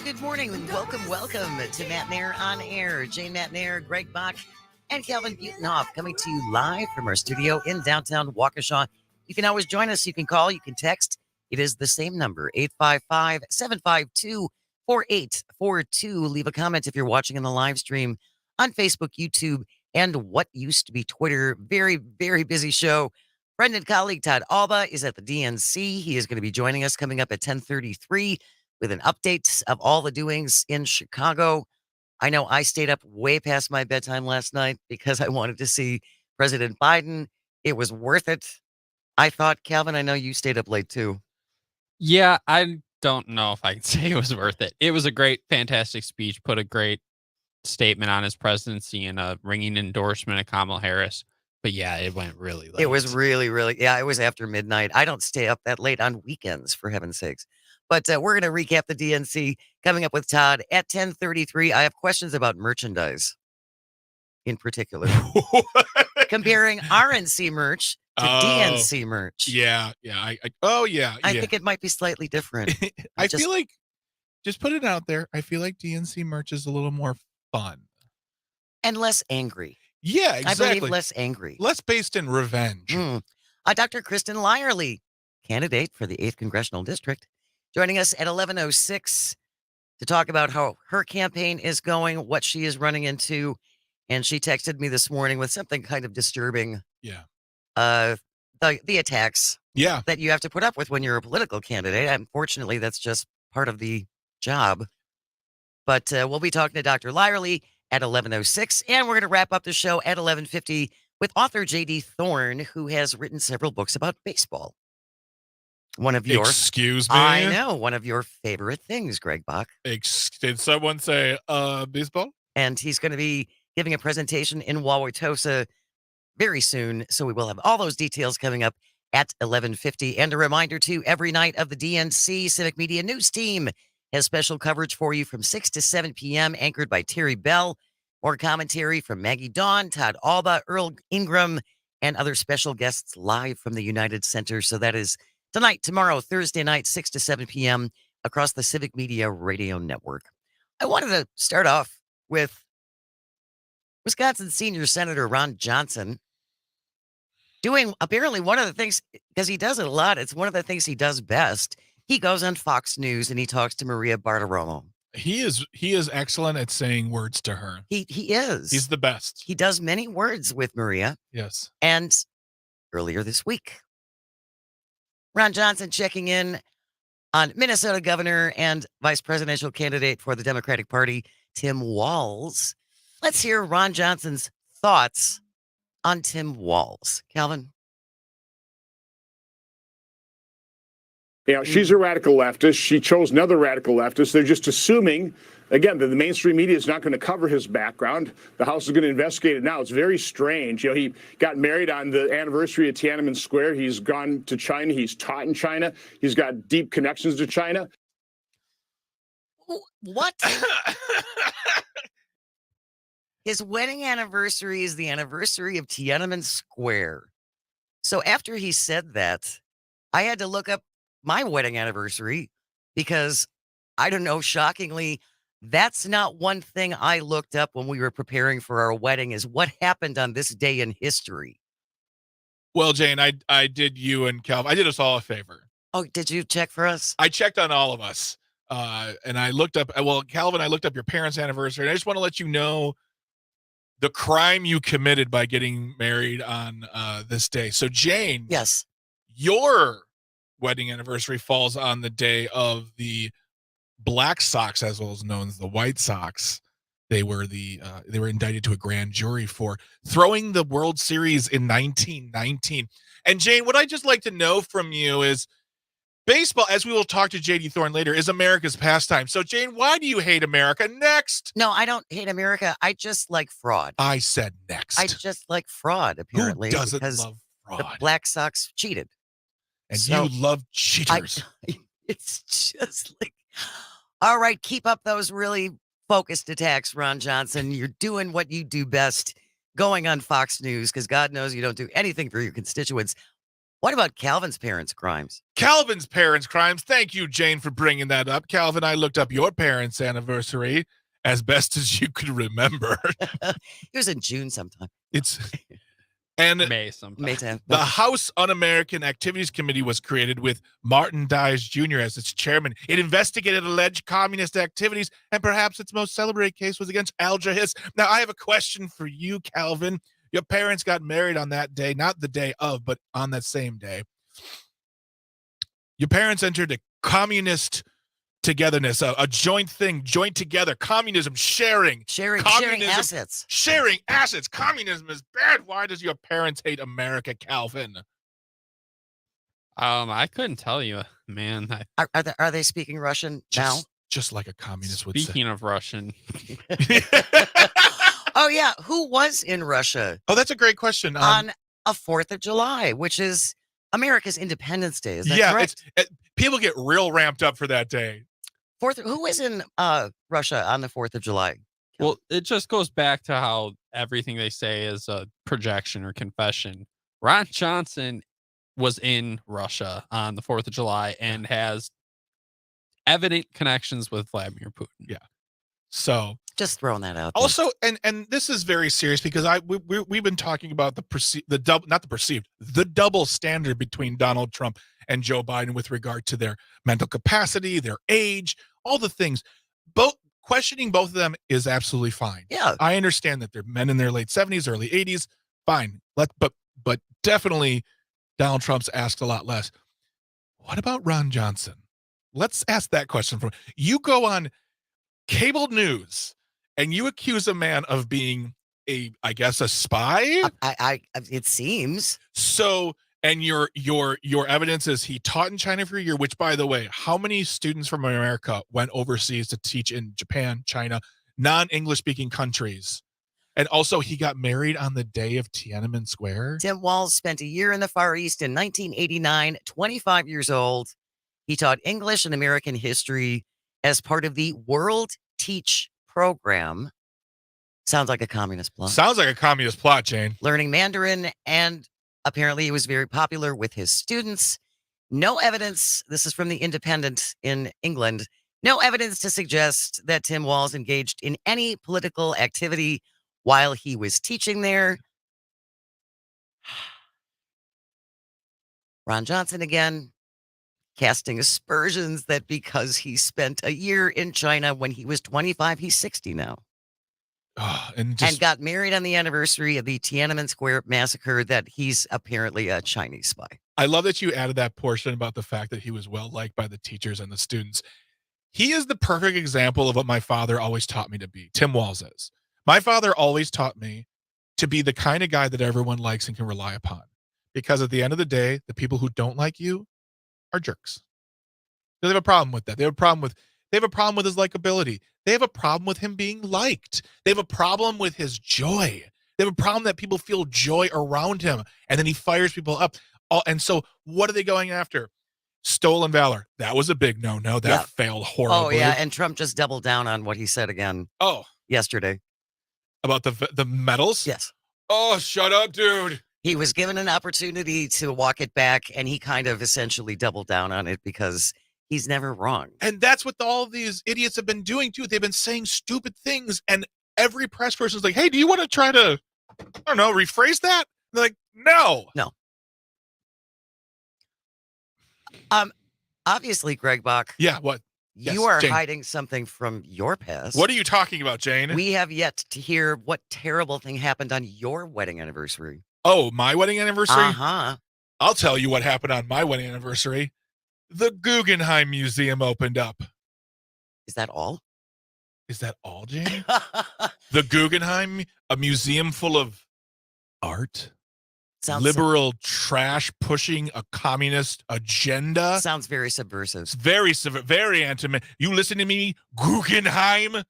Good morning. Welcome to Matenaer On Air. Jane Matenaer, Greg Bach, and Calvin Butenhoff coming to you live from our studio in downtown Waukesha. You can always join us. You can call, you can text. It is the same number, 855-752-4842. Leave a comment if you're watching in the live stream on Facebook, YouTube, and what used to be Twitter. Very, very busy show. Friend and colleague Todd Alba is at the DNC. He is going to be joining us coming up at 10:33 with an update of all the doings in Chicago. I know I stayed up way past my bedtime last night because I wanted to see President Biden. It was worth it. I thought, Calvin, I know you stayed up late too. Yeah, I don't know if I can say it was worth it. It was a great, fantastic speech, put a great statement on his presidency and a ringing endorsement of Kamala Harris. But yeah, it went really late. It was really, it was after midnight. I don't stay up that late on weekends, for heaven's sakes. But we're going to recap the DNC coming up with Todd at 10:33. I have questions about merchandise in particular. Comparing RNC merch to DNC merch. Yeah. I think it might be slightly different. I feel like, just put it out there, I feel like DNC merch is a little more fun. And less angry. Yeah, exactly. I believe less angry. Less based in revenge. Dr. Kristen Lyerly, candidate for the 8th Congressional District, joining us at 11:06 to talk about how her campaign is going, what she is running into. And she texted me this morning with something kind of disturbing. Yeah. The attacks that you have to put up with when you're a political candidate. Unfortunately, that's just part of the job. But we'll be talking to Dr. Lyerly at 11:06, and we're going to wrap up the show at 11:50 with author J.D. Thorne, who has written several books about baseball. Excuse me? I know, one of your favorite things, Greg Bach. Did someone say baseball? And he's going to be giving a presentation in Wauwatosa very soon, so we will have all those details coming up at 11:50. And a reminder, too, every night of the DNC Civic Media News Team has special coverage for you from 6 to 7 p.m., anchored by Terry Bell. More commentary from Maggie Dawn, Todd Alba, Earl Ingram, and other special guests live from the United Center. So that is tonight, tomorrow, Thursday night, 6 to 7 p.m. across the Civic Media Radio Network. I wanted to start off with Wisconsin Senior Senator Ron Johnson doing apparently one of the things, because he does it a lot, it's one of the things he does best. He goes on Fox News and he talks to Maria Bartiromo. He is excellent at saying words to her. He is. He's the best. He does many words with Maria. Yes. And earlier this week, Ron Johnson checking in on Minnesota governor and vice presidential candidate for the Democratic Party, Tim Walz. Let's hear Ron Johnson's thoughts on Tim Walz. Calvin? Yeah, she's a radical leftist. She chose another radical leftist. They're just assuming, again, that the mainstream media is not going to cover his background. The House is going to investigate it now. It's very strange. You know, he got married on the anniversary of Tiananmen Square. He's gone to China. He's taught in China. He's got deep connections to China. What? His wedding anniversary is the anniversary of Tiananmen Square. So after he said that, I had to look up my wedding anniversary because, I don't know, shockingly, that's not one thing I looked up when we were preparing for our wedding, is what happened on this day in history. Well, Jane, I did you and Calvin, I did us all a favor. Oh, did you check for us? I checked on all of us. And I looked up, Calvin, I looked up your parents' anniversary. And I just want to let you know the crime you committed by getting married on this day. So, Jane. Yes. Your wedding anniversary falls on the day of the Black Sox, as well as known as the White Sox. They were indicted to a grand jury for throwing the World Series in 1919. And Jane, what I'd just like to know from you is, baseball, as we will talk to J.D. Thorne later, is America's pastime. So, Jane, why do you hate America? Next. No, I don't hate America. I just like fraud. I said next. I just like fraud, apparently. Who doesn't love fraud? The Black Sox cheated. And so, you love cheaters. It's just like, all right, keep up those really focused attacks, Ron Johnson. You're doing what you do best, going on Fox News, because God knows you don't do anything for your constituents. What about Calvin's parents' crimes? Calvin's parents' crimes. Thank you, Jane, for bringing that up. Calvin, I looked up your parents' anniversary as best as you could remember. It was in June sometime. It's and May sometime. May 10th. the House Un-American Activities Committee was created with Martin Dies Jr. as its chairman. It investigated alleged communist activities, and perhaps its most celebrated case was against Alger Hiss. Now, I have a question for you, Calvin. Your parents got married on that day, not the day of, but on that same day. Your parents entered a communist togetherness, a joint thing, joint together, communism, sharing Sharing assets. Sharing assets. Communism is bad. Why does your parents hate America, Calvin? I couldn't tell you, man. Are they speaking Russian now? Just like a communist would say. Speaking of Russian, Oh, yeah. Who was in Russia Oh, that's a great question. on a 4th of July, which is America's Independence Day? Is that yeah, correct? people get real ramped up for that day. Who was in Russia on the 4th of July? well, it just goes back to how everything they say is a projection or confession. Ron Johnson was in Russia on the 4th of July and has evident connections with Vladimir Putin. Yeah. So Just throwing that out there. also, and this is very serious because we've been talking about the double standard between Donald Trump and Joe Biden with regard to their mental capacity, their age, all the things. Questioning both of them is absolutely fine. Yeah. I understand that they're men in their late 70s, early 80s. Fine. But definitely Donald Trump's asked a lot less. What about Ron Johnson? Let's ask that question from you. Go on cable news and you accuse a man of being I guess a spy. It seems. So, and your evidence is he taught in China for a year, which, by the way, how many students from America went overseas to teach in Japan, China, non-English speaking countries? And also he got married on the day of Tiananmen Square. Tim Walz spent a year in the Far East in 1989, 25 years old. He taught English and American history as part of the World Teach program. Sounds like a communist plot. Sounds like a communist plot, Jane. Learning Mandarin, and apparently he was very popular with his students. No evidence, this is from the Independent in England, no evidence to suggest that Tim Walz engaged in any political activity while he was teaching there. Ron Johnson again, casting aspersions that because he spent a year in China when he was 25, he's 60 now. And got married on the anniversary of the Tiananmen Square massacre, that he's apparently a Chinese spy. I love that you added that portion about the fact that he was well liked by the teachers and the students. He is the perfect example of what my father always taught me to be. Tim Walz is. My father always taught me to be the kind of guy that everyone likes and can rely upon. Because at the end of the day, the people who don't like you are jerks. They have a problem with that. They have a problem with his likability. They have a problem with him being liked. They have a problem with his joy. They have a problem that people feel joy around him, and then he fires people up. And so what are they going after? Stolen valor. That was a big no-no. That failed horribly. Oh, yeah, and Trump just doubled down on what he said again yesterday. About the medals? Yes. Oh, shut up, dude. He was given an opportunity to walk it back, and he kind of essentially doubled down on it because he's never wrong. And that's what all these idiots have been doing, too. They've been saying stupid things, and every press person's like, hey, do you want to try to, I don't know, rephrase that? They're like, no. Obviously, Greg Bach. Yeah, what? You are Jane. hiding something from your past. What are you talking about, Jane? We have yet to hear what terrible thing happened on your wedding anniversary. Oh, my wedding anniversary? Uh-huh. I'll tell you what happened on my wedding anniversary. The Guggenheim Museum opened up. Is that all? Is that all, Jane? The Guggenheim, a museum full of art, liberal trash pushing a communist agenda. Sounds very subversive. It's very intimate. You listen to me, Guggenheim,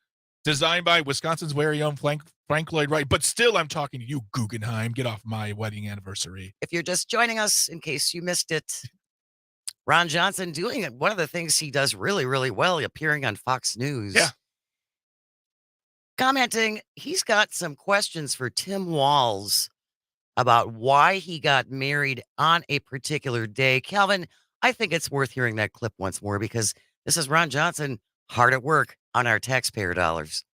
designed by Wisconsin's very own Frank Lloyd Wright. But still, I'm talking to you, Guggenheim. Get off my wedding anniversary. If you're just joining us, in case you missed it, Ron Johnson doing it. One of the things he does really, really well, appearing on Fox News. Yeah. Commenting, he's got some questions for Tim Walz about why he got married on a particular day. Calvin, I think it's worth hearing that clip once more because this is Ron Johnson hard at work on our taxpayer dollars.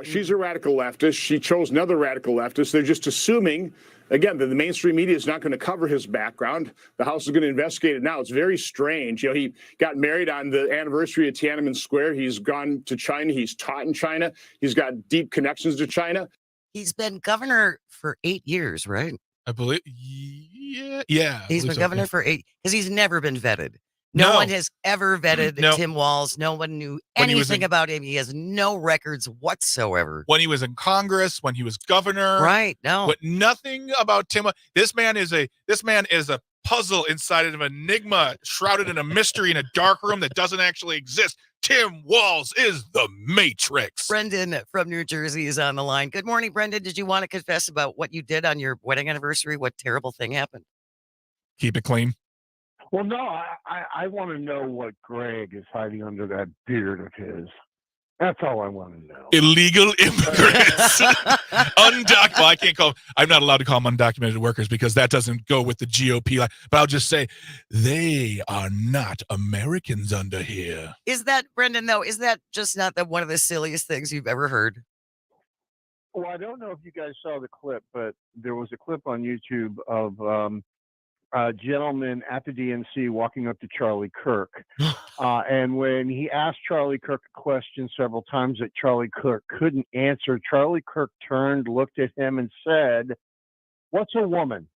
She's a radical leftist. She chose another radical leftist. They're just assuming, again, that the mainstream media is not going to cover his background. The House is going to investigate it now. It's very strange. He got married on the anniversary of Tiananmen Square. He's gone to China. He's taught in China. He's got deep connections to China. He's been governor for 8 years, right? I believe. Yeah. He's been governor for 8 because he's never been vetted. No one has ever vetted Tim Walz. No one knew anything about him. He has no records whatsoever. When he was in Congress, when he was governor. Right. No. But nothing about Tim. This man is a puzzle inside of an enigma, shrouded in a mystery in a dark room that doesn't actually exist. Tim Walz is the Matrix. Brendan from New Jersey is on the line. Good morning, Brendan. Did you want to confess about what you did on your wedding anniversary? What terrible thing happened? Keep it clean. Well, no, I want to know what Greg is hiding under that beard of his. That's all I want to know. Illegal immigrants. Well, I can't call. I'm not allowed to call them undocumented workers because that doesn't go with the GOP. But I'll just say they are not Americans under here. Is that, Brendan, though, is that just not one of the silliest things you've ever heard? Well, I don't know if you guys saw the clip, but there was a clip on YouTube of a gentleman at the DNC walking up to Charlie Kirk. And when he asked Charlie Kirk a question several times that Charlie Kirk couldn't answer, Charlie Kirk turned, looked at him and said, "What's a woman?"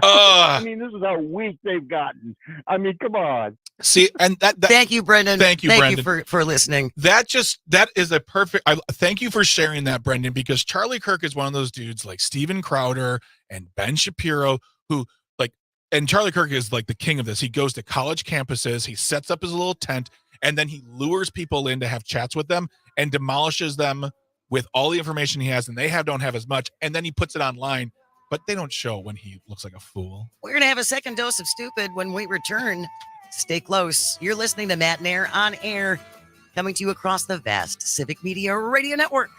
I mean, this is how weak they've gotten. I mean, come on. See, and that thank you, Brendan. Thank you, Brendan. Thank you for listening. That is a perfect. Thank you for sharing that, Brendan, because Charlie Kirk is one of those dudes like Steven Crowder and Ben Shapiro who and Charlie Kirk is like the king of this. He goes to college campuses, he sets up his little tent, and then he lures people in to have chats with them and demolishes them with all the information he has, and they don't have as much, and then he puts it online, but they don't show when he looks like a fool. We're going to have a second dose of stupid when we return. Stay close. You're listening to Matenaer On Air, coming to you across the vast Civic Media Radio Network.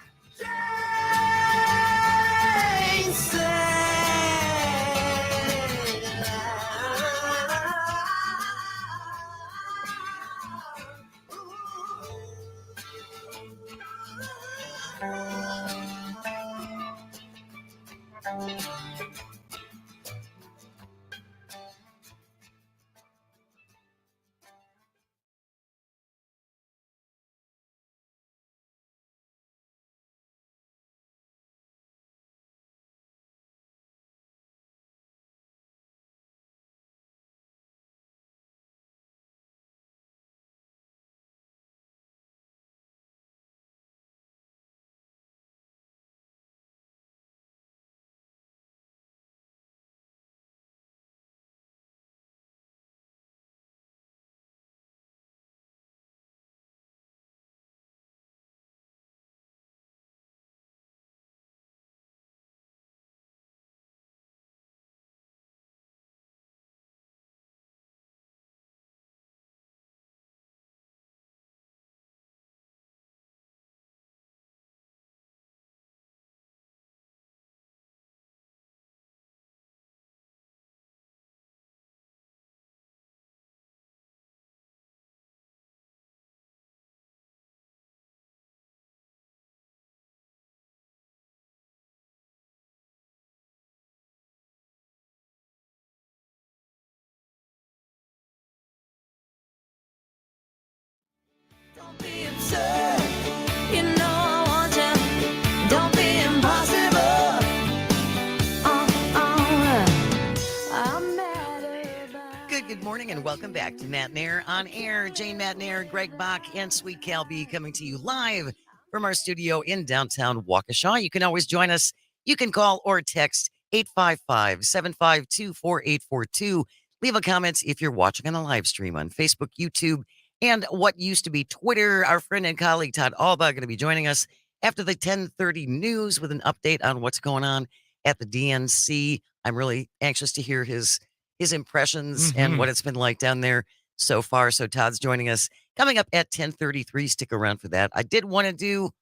Don't be absurd, you know I want you. Don't be impossible. I'm mad about. Good morning and welcome back to Matenaer On Air. Jane Matenaer, Greg Bach, and Sweet Cal B coming to you live from our studio in downtown Waukesha. You can always join us. You can call or text 855-752-4842. Leave a comment if you're watching on the live stream on Facebook, YouTube, and what used to be Twitter. Our friend and colleague Todd Alba going to be joining us after the 10:30 news with an update on what's going on at the DNC. I'm really anxious to hear his impressions and what it's been like down there so far. So Todd's joining us coming up at 10:33. Stick around for that. I did want to do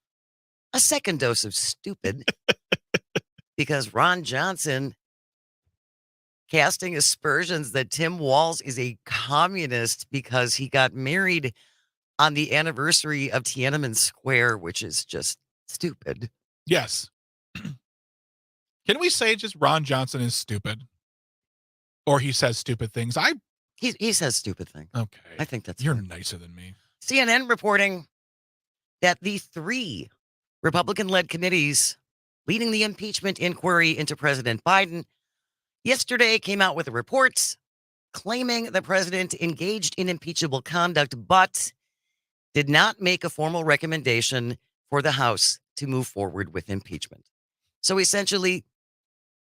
a second dose of stupid because Ron Johnson casting aspersions that Tim Walz is a communist because he got married on the anniversary of Tiananmen Square, which is just stupid. Yes. Can we say just Ron Johnson is stupid? Or he says stupid things? He says stupid things. Okay. I think that's You're fair. nicer than me. CNN reporting that the 3 Republican-led committees leading the impeachment inquiry into President Biden yesterday came out with reports claiming the president engaged in impeachable conduct, but did not make a formal recommendation for the House to move forward with impeachment. So essentially,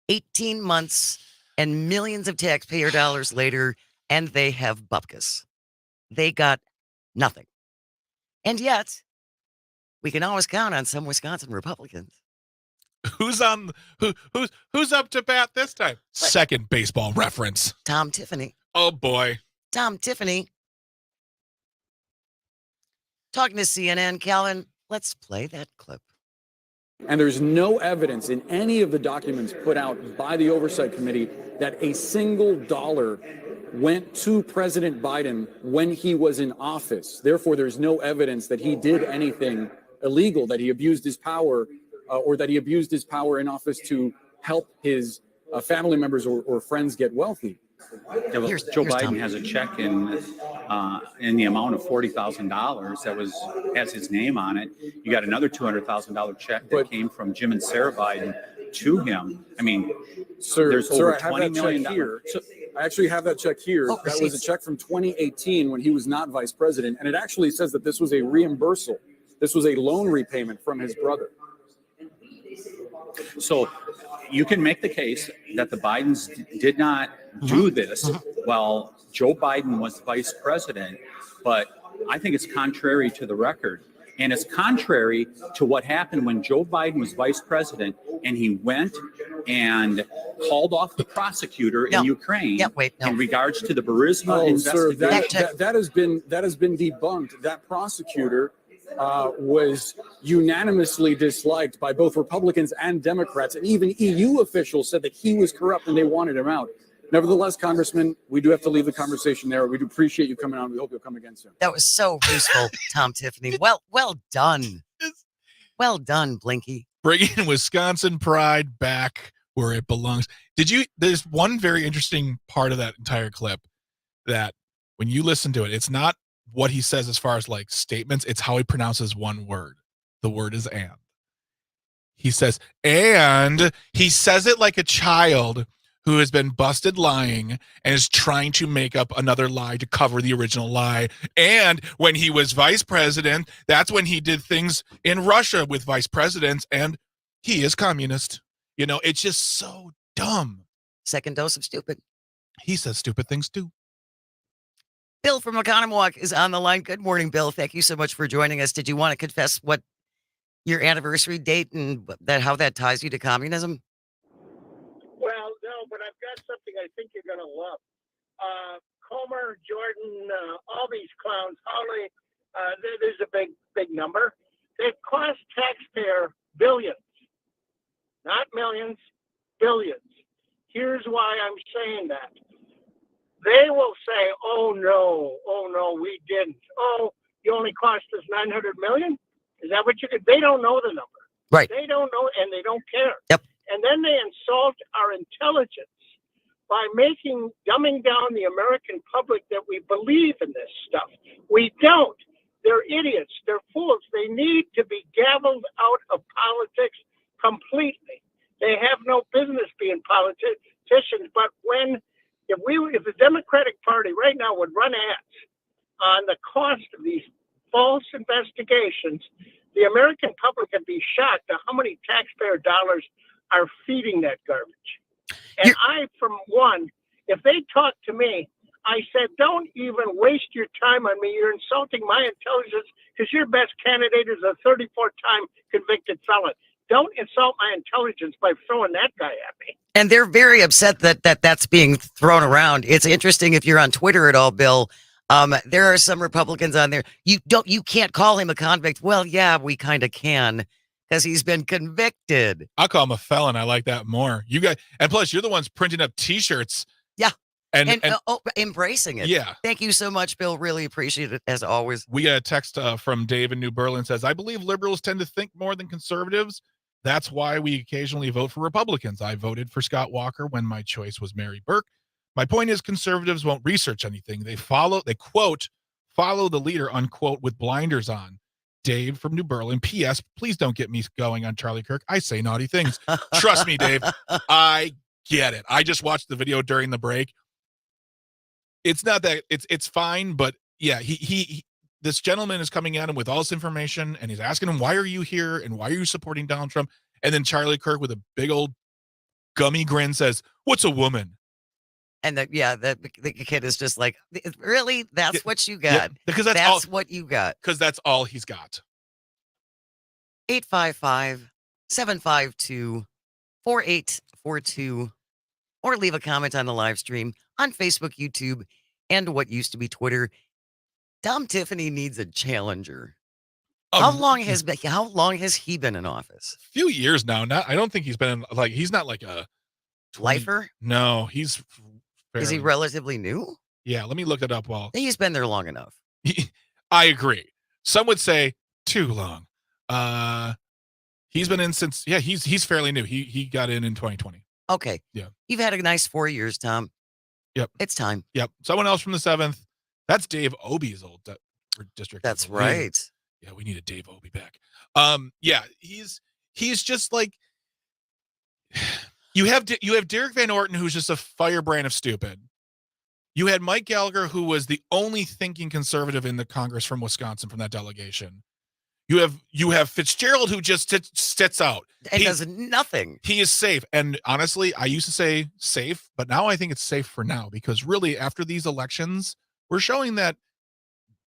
18 months and millions of taxpayer dollars later, and they have bupkis. They got nothing. And yet, we can always count on some Wisconsin Republicans. Who's up to bat this time? Second baseball reference. Tom Tiffany. Oh boy. Tom Tiffany. Talking to CNN, Calvin, let's play that clip. And there's no evidence in any of the documents put out by the Oversight Committee that a single dollar went to President Biden when he was in office. Therefore, there's no evidence that he did anything illegal, that he abused his power, or that he abused his power in office to help his family members or friends get wealthy. Yeah, well, Joe Biden has a check in the amount of $40,000 that has his name on it. You got another $200,000 check that came from Jim and Sarah Biden to him. I mean, there's over I have $20 that million check here. I actually have that check here. Oh, that was a check from 2018 when he was not vice president, and it actually says that this was a reimbursal. This was a loan repayment from his brother. So you can make the case that the Bidens did not do this while Joe Biden was vice president, but I think it's contrary to the record. And it's contrary to what happened when Joe Biden was vice president and he went and called off the prosecutor in Ukraine in regards to the Burisma investigation. Sir, that has been debunked. That prosecutor was unanimously disliked by both Republicans and Democrats, and even EU officials said that he was corrupt and they wanted him out. Nevertheless, Congressman, we do have to leave the conversation there. We do appreciate you coming on. We hope you'll come again soon. That was so useful, Tom Tiffany. Well done. Well done, Blinky. Bringing Wisconsin pride back where it belongs. There's one very interesting part of that entire clip that when you listen to it, it's not what he says as far as like statements, it's how he pronounces one word. The word is and. He says, and he says it like a child who has been busted lying and is trying to make up another lie to cover the original lie. And when he was vice president, that's when he did things in Russia with vice presidents, and he is communist. You know, it's just so dumb. Second dose of stupid. He says stupid things too. Bill from Oconomowoc is on the line. Good morning, Bill. Thank you so much for joining us. Did you want to confess what your anniversary date and how that ties you to communism? Well, no, but I've got something I think you're going to love. Comer, Jordan, all these clowns, Holly, there's a big number. They've cost taxpayer billions, not millions, billions. Here's why I'm saying that. They will say, oh no, we didn't. Oh, you only cost us $900 million? Is that what you could? They don't know the number. Right. They don't know, and they don't care. Yep. And then they insult our intelligence by dumbing down the American public that we believe in this stuff. We don't. They're idiots. They're fools. They need to be gavelled out of politics completely. They have no business being politicians. But if the Democratic Party right now would run ads on the cost of these false investigations, the American public would be shocked at how many taxpayer dollars are feeding that garbage. And if they talk to me, I said, don't even waste your time on me. You're insulting my intelligence because your best candidate is a 34-time convicted felon. Don't insult my intelligence by throwing that guy at me. And they're very upset that's being thrown around. It's interesting if you're on Twitter at all, Bill. There are some Republicans on there. You can't call him a convict. Well, yeah, we kind of can, because he's been convicted. I'll call him a felon. I like that more. You guys, and plus, you're the ones printing up T-shirts. Yeah. And embracing it. Yeah. Thank you so much, Bill. Really appreciate it, as always. We got a text from Dave in New Berlin. Says, I believe liberals tend to think more than conservatives. That's why we occasionally vote for Republicans. I voted for Scott Walker when my choice was Mary Burke. My point is conservatives won't research anything. They quote, follow the leader, unquote, with blinders on. Dave from New Berlin. P.S. Please don't get me going on Charlie Kirk. I say naughty things. Trust me, Dave. I get it. I just watched the video during the break. It's not that it's fine, but yeah, he this gentleman is coming at him with all this information, and he's asking him, why are you here and why are you supporting Donald Trump? And then Charlie Kirk with a big old gummy grin says, what's a woman? And the kid is just like, really? That's what you got? Yeah, because that's what you got. Because that's all he's got. 855-752-4842, or leave a comment on the live stream on Facebook, YouTube, and what used to be Twitter. Tom Tiffany needs a challenger. How long has he been in office? A few years now. I don't think he's been he's not like a lifer. No, he's. Is he relatively new? Yeah, let me look it up. He's been there long enough. I agree. Some would say too long. He's been in since. Yeah, he's fairly new. He got in 2020. Okay. Yeah. You've had a nice 4 years, Tom. Yep. It's time. Yep. Someone else from the 7th. That's Dave Obie's old district. That's right. Yeah, we need a Dave Obie back. Yeah, he's just like you have Derek Van Orton, who's just a firebrand of stupid. You had Mike Gallagher, who was the only thinking conservative in the Congress from Wisconsin from that delegation. You have Fitzgerald, who just sits out and does nothing. He is safe. And honestly, I used to say safe, but now I think it's safe for now, because really after these elections, we're showing that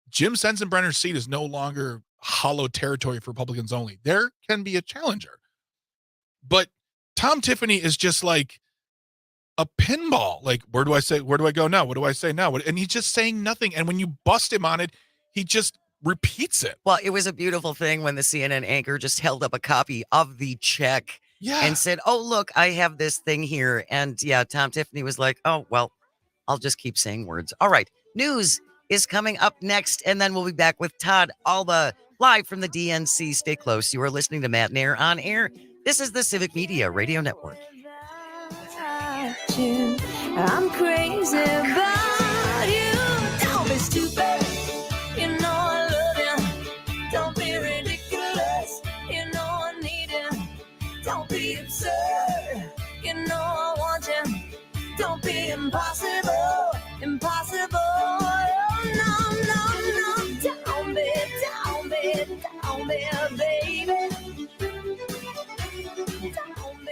Jim Sensenbrenner's seat is no longer hollow territory for Republicans only. There can be a challenger. But Tom Tiffany is just like a pinball. Like, where do I go now? What do I say now? And he's just saying nothing. And when you bust him on it, he just repeats it. Well, it was a beautiful thing when the CNN anchor just held up a copy of the check and said, oh, look, I have this thing here. And yeah, Tom Tiffany was like, oh, well, I'll just keep saying words. All right. News is coming up next, and then we'll be back with Todd Alba live from the DNC. Stay close. You are listening to Matenaer On Air. This is the Civic Media Radio Network. I'm crazy about you. Don't be stupid. You know I love you. Don't be ridiculous. You know I need you. Don't be absurd. You know I want you. Don't be impossible. Impossible. Oh, no, don't be, baby. Don't be.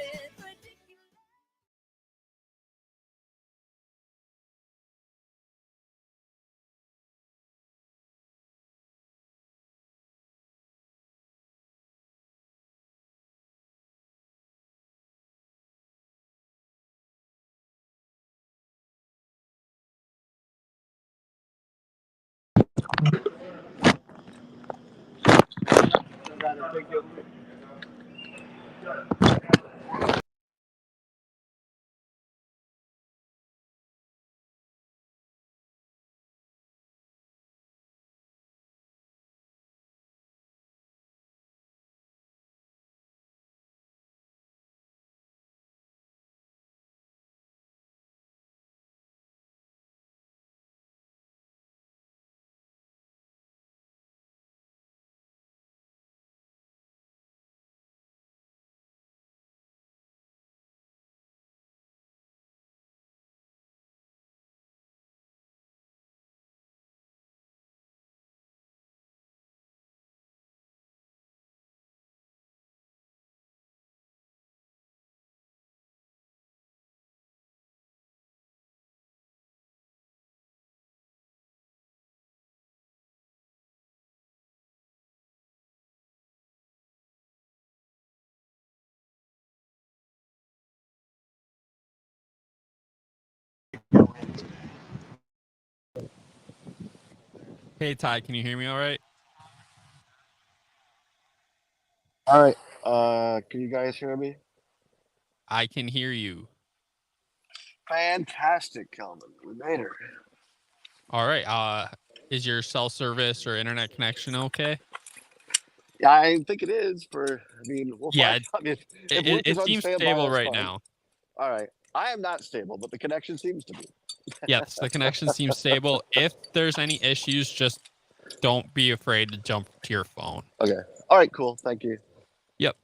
Hey, Ty, can you hear me all right? All right. Can you guys hear me? I can hear you. Fantastic, Kelvin. We made her. All right. Is your cell service or internet connection okay? Yeah, I think it is. I mean, we'll Yeah, find out if It, Luke it, is it on seems standby. stable That's right fine. now. All right. I am not stable, but the connection seems to be. Yes, the connection seems stable. If there's any issues, just don't be afraid to jump to your phone. Okay. All right. Cool. Thank you. Yep.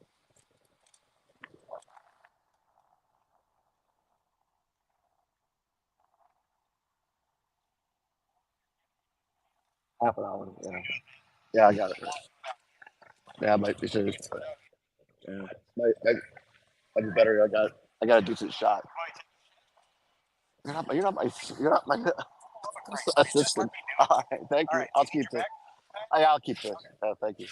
Half an hour. Yeah. Yeah, I got it. Yeah, I might be serious. Yeah. Might be better. I got a decent shot. You're not my assistant. All right. Thank you. I'll keep this. I'll keep this. Thank you.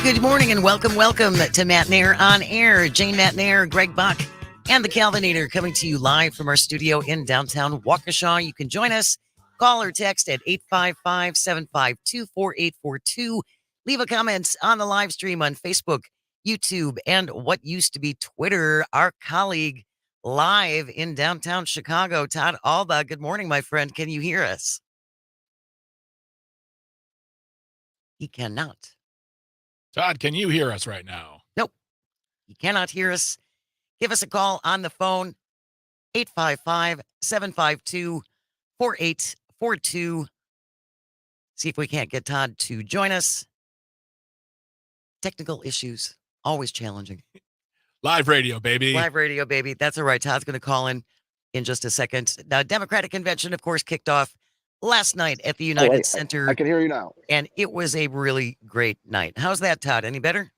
Good morning and welcome to Matenaer On Air. Jane Matenaer, Greg Bach, and the Calvinator coming to you live from our studio in downtown Waukesha. You can join us, call or text at 855-752-4842. Leave a comment on the live stream on Facebook, YouTube, and what used to be Twitter. Our colleague live in downtown Chicago, Todd Alba. Good morning, my friend. Can you hear us? He cannot. Todd, can you hear us right now? Nope. You cannot hear us. Give us a call on the phone, 855-752-4842. See if we can't get Todd to join us. Technical issues, always challenging. Live radio, baby. Live radio, baby. That's all right. Todd's going to call in just a second. The Democratic Convention, of course, kicked off last night at the United Center. I can hear you now. And it was a really great night. How's that, Todd? Any better?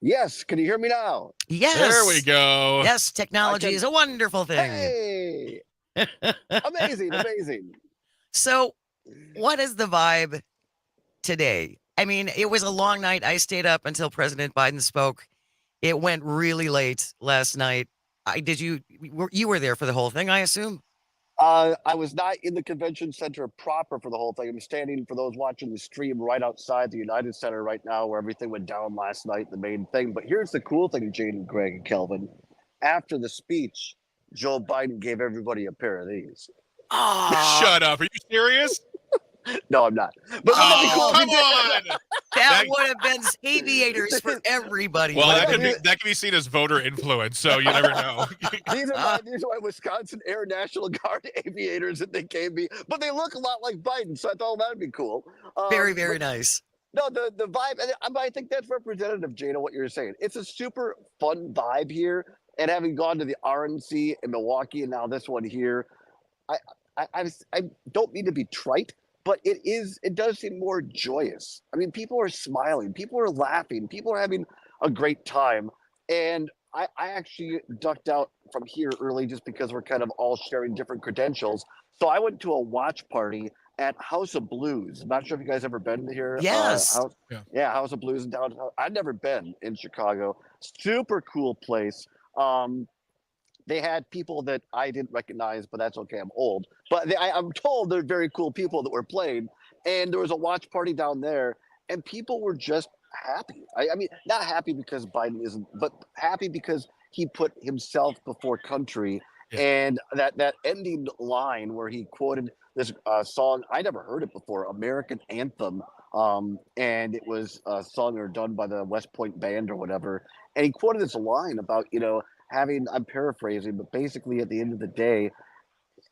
Yes. Can you hear me now? Yes. There we go. Yes, technology is a wonderful thing. Hey. Amazing. So, what is the vibe today? I mean, it was a long night. I stayed up until President Biden spoke. It went really late last night. You were there for the whole thing, I assume? I was not in the convention center proper for the whole thing. I'm standing, for those watching the stream, right outside the United Center right now, where everything went down last night, the main thing. But here's the cool thing, Jane and Greg and Kelvin. After the speech, Joe Biden gave everybody a pair of these. Shut up. Are you serious? No, I'm not. But wouldn't that be cool if he come did? on. That would have been aviators for everybody. Well, wouldn't that it? could be seen as voter influence, so you never know. These are my Wisconsin Air National Guard aviators that they gave me, but they look a lot like Biden, so I thought that'd be cool. Very, very nice. No, the vibe, and I think that's representative, Jane, of what you're saying. It's a super fun vibe here, and having gone to the RNC in Milwaukee and now this one here, I don't mean to be trite, but it does seem more joyous. I mean, people are smiling, people are laughing, people are having a great time. And I actually ducked out from here early just because we're kind of all sharing different credentials. So I went to a watch party at House of Blues. I'm not sure if you guys ever been here. Yes. House of Blues in downtown. I've never been in Chicago. Super cool place. They had people that I didn't recognize, but that's okay. I'm old. But I'm told they're very cool people that were playing. And there was a watch party down there, and people were just happy. I mean, not happy because Biden isn't, but happy because he put himself before country. Yeah. And that ending line where he quoted this song, I never heard it before, American Anthem. And it was sung or done by the West Point Band or whatever. And he quoted this line about, I'm paraphrasing, but basically at the end of the day,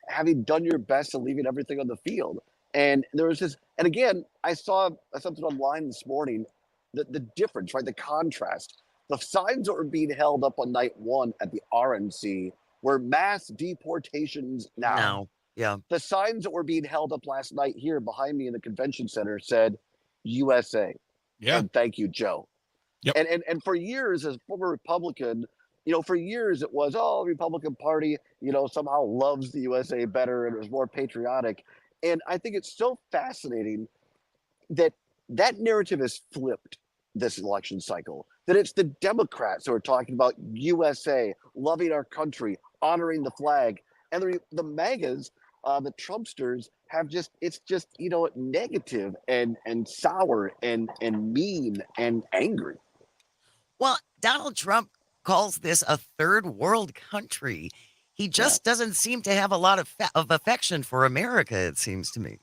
having done your best and leaving everything on the field. And there was this, and again, I saw something online this morning, the difference, right? The contrast. The signs that were being held up on night one at the RNC were mass deportations now. No. Yeah. The signs that were being held up last night here behind me in the convention center said USA. Yeah. And thank you, Joe. Yep. And for years, as former Republican, for years it was, Republican Party, somehow loves the USA better and it was more patriotic. And I think it's so fascinating that narrative has flipped this election cycle, that it's the Democrats who are talking about USA, loving our country, honoring the flag. And the MAGAs, the Trumpsters, it's just negative and sour and mean and angry. Well, Donald Trump calls this a third world country. He just doesn't seem to have a lot of affection for America, it seems to me.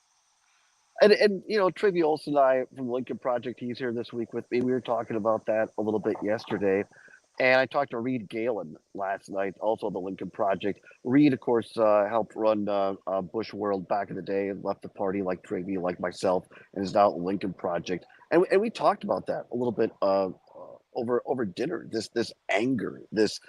And Trivia Olson and I from the Lincoln Project, he's here this week with me. We were talking about that a little bit yesterday. And I talked to Reed Galen last night, also the Lincoln Project. Reed, of course, helped run Bush World back in the day and left the party like Trivia, like myself, and is now at the Lincoln Project. And we talked about that a little bit over dinner, this anger, this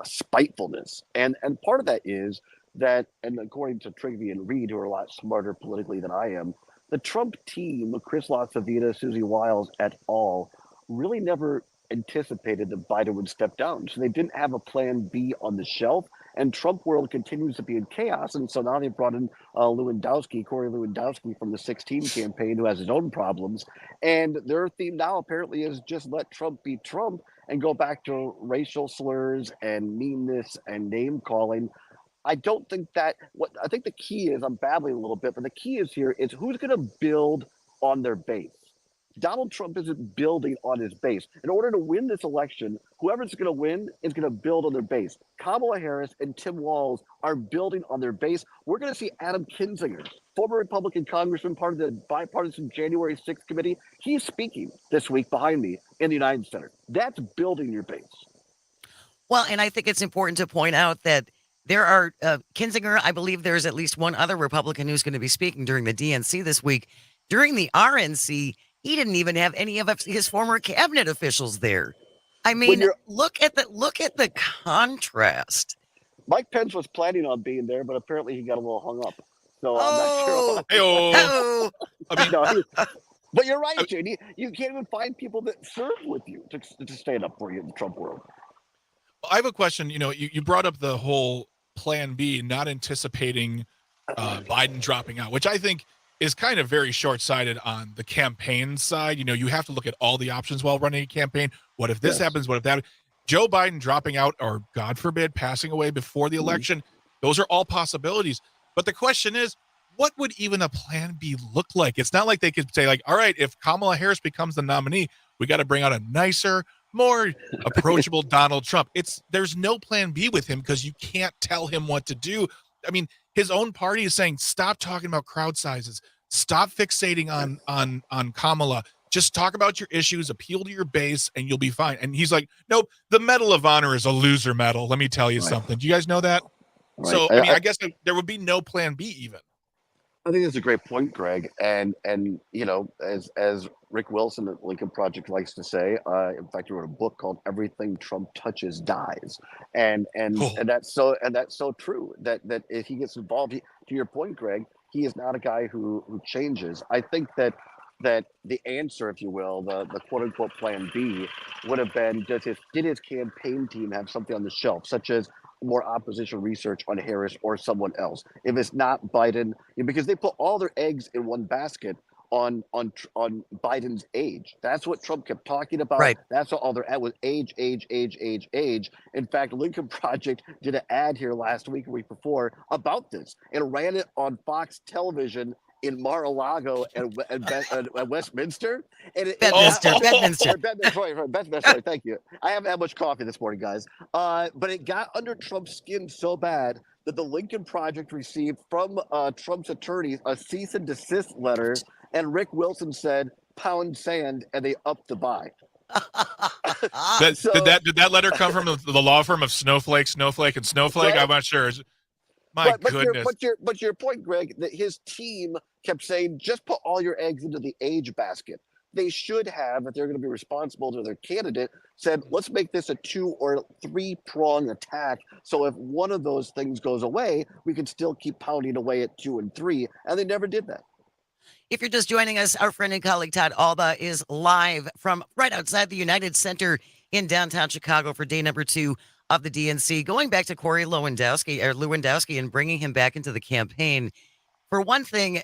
spitefulness. And part of that is that, and according to Trivia and Reed, who are a lot smarter politically than I am, the Trump team, Chris LaCivita, Susie Wiles et al., really never anticipated that Biden would step down. So they didn't have a plan B on the shelf, and Trump world continues to be in chaos. And so now they brought in Corey Lewandowski from the 16 campaign, who has his own problems. And their theme now apparently is just let Trump be Trump and go back to racial slurs and meanness and name calling. I don't think I think the key is, I'm babbling a little bit, but the key is here is who's going to build on their base. Donald Trump isn't building on his base. In order to win this election, whoever's going to win is going to build on their base. Kamala Harris and Tim Walz are building on their base. We're going to see Adam Kinzinger, former Republican congressman, part of the bipartisan January 6th committee. He's speaking this week behind me in the United Center. That's building your base. Well, and I think it's important to point out that there are Kinzinger, I believe there's at least one other Republican who's going to be speaking during the DNC this week. During the RNC, he didn't even have any of his former cabinet officials there. I mean, look at the contrast. Mike Pence was planning on being there, but apparently he got a little hung up. So I'm not sure. I mean, but you're right, JD. You can't even find people that serve with you to stand up for you in the Trump world. I have a question. You brought up the whole plan B, not anticipating Biden dropping out, which I think is kind of very short-sighted on the campaign side. You have to look at all the options while running a campaign. What if this happens? What if that? Joe Biden dropping out or, God forbid, passing away before the election, those are all possibilities. But the question is, what would even a plan B look like? It's not like they could say, like, all right, if Kamala Harris becomes the nominee, we got to bring out a nicer, more approachable Donald Trump. There's no plan B with him because you can't tell him what to do. I mean, his own party is saying, stop talking about crowd sizes. Stop fixating on Kamala. Just talk about your issues, appeal to your base, and you'll be fine. And he's like, nope, the Medal of Honor is a loser medal. Let me tell you something. Do you guys know that? Right. So, I mean, I guess there would be no plan B even. I think that's a great point, Greg. And you know, as Rick Wilson at Lincoln Project likes to say, in fact, he wrote a book called "Everything Trump Touches Dies," and that's so true. That if he gets involved, to your point, Greg, he is not a guy who changes. I think that the answer, if you will, the quote unquote plan B, would have been, did his campaign team have something on the shelf, such as more opposition research on Harris or someone else? If it's not Biden, because they put all their eggs in one basket on Biden's age. That's what Trump kept talking about. Right. That's what all their ad was: age. In fact, Lincoln Project did an ad here last week, week before, about this, and ran it on Fox Television in Mar-a-Lago and Westminster. And Bedminster. Bedminster. Thank you. I haven't had much coffee this morning, guys. But it got under Trump's skin so bad that the Lincoln Project received from Trump's attorneys a cease and desist letter, and Rick Wilson said, "Pound sand," and they upped the buy. Did that letter come from the law firm of Snowflake, and Snowflake? Right. I'm not sure. My goodness. But your point, Greg, that his team kept saying, just put all your eggs into the age basket. They should have, if they're going to be responsible to their candidate, said, let's make this a 2 or 3 prong attack. So if one of those things goes away, we can still keep pounding away at 2 and 3. And they never did that. If you're just joining us, our friend and colleague Todd Alba is live from right outside the United Center in downtown Chicago for day number 2 of the DNC. Going back to Corey Lewandowski and bringing him back into the campaign. For one thing,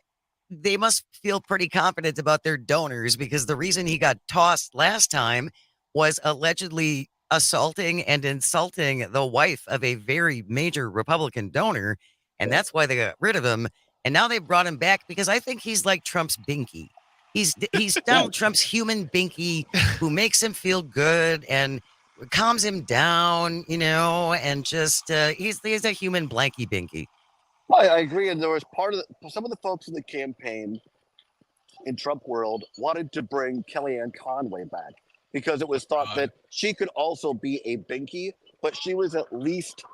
they must feel pretty confident about their donors, because the reason he got tossed last time was allegedly assaulting and insulting the wife of a very major Republican donor. And that's why they got rid of him. And now they brought him back because I think he's like Trump's Binky. He's Donald Trump's human Binky who makes him feel good and calms him down, and just he's a human blanky Binky. I agree. And there was some of the folks in the campaign in Trump world wanted to bring Kellyanne Conway back because it was thought that she could also be a Binky, but she was at least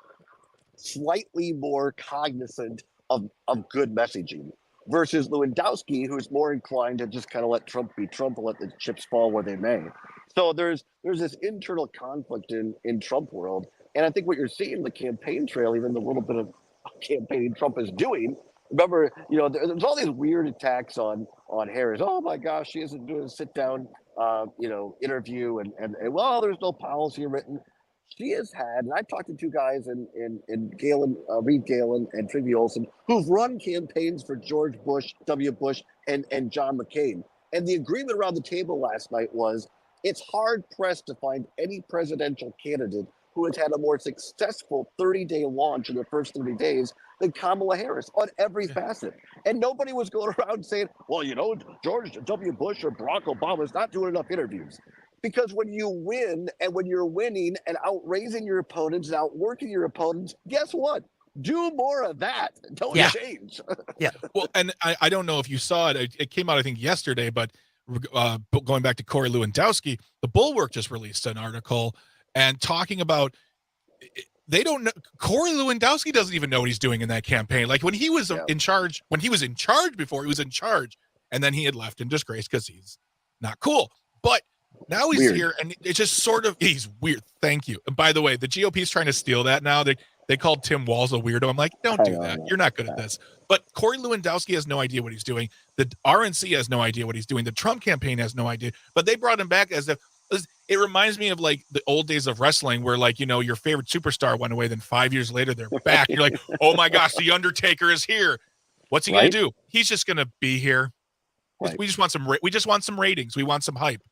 slightly more cognizant of good messaging versus Lewandowski, who's more inclined to just kind of let Trump be Trump and let the chips fall where they may. So there's this internal conflict in Trump world. And I think what you're seeing in the campaign trail, even the little bit of campaigning Trump is doing, remember, there's all these weird attacks on Harris. Oh my gosh, she isn't doing a sit down, interview and well, there's no policy written. She has had, and I've talked to 2 guys in Galen, Reed Galen and Trygve Olsen, who've run campaigns for George Bush, W. Bush, and John McCain. And the agreement around the table last night was it's hard pressed to find any presidential candidate who has had a more successful 30-day launch in the first 30 days than Kamala Harris on every facet. And nobody was going around saying, well, George W. Bush or Barack Obama is not doing enough interviews. Because when you win and when you're winning and outraising your opponents and outworking your opponents, guess what? Do more of that. Don't change. Yeah. Well, and I don't know if you saw it. It came out, I think, yesterday, but going back to Corey Lewandowski, the Bulwark just released an article and talking about they don't know. Corey Lewandowski doesn't even know what he's doing in that campaign. Like when he was in charge, before, he was in charge, and then he had left in disgrace because he's not cool. But now he's weird. Here, and it's just sort of, he's weird. Thank you. And by the way, the GOP is trying to steal that now. They called Tim Walz a weirdo. I'm like, don't do that. You're not good at this. But Corey Lewandowski has no idea what he's doing. The RNC has no idea what he's doing. The Trump campaign has no idea. But they brought him back as if, it reminds me of like the old days of wrestling where like, your favorite superstar went away. Then 5 years later, they're back. You're like, oh my gosh, the Undertaker is here. What's he going to do? He's just going to be here. Right. We just want some ratings. We want some hype.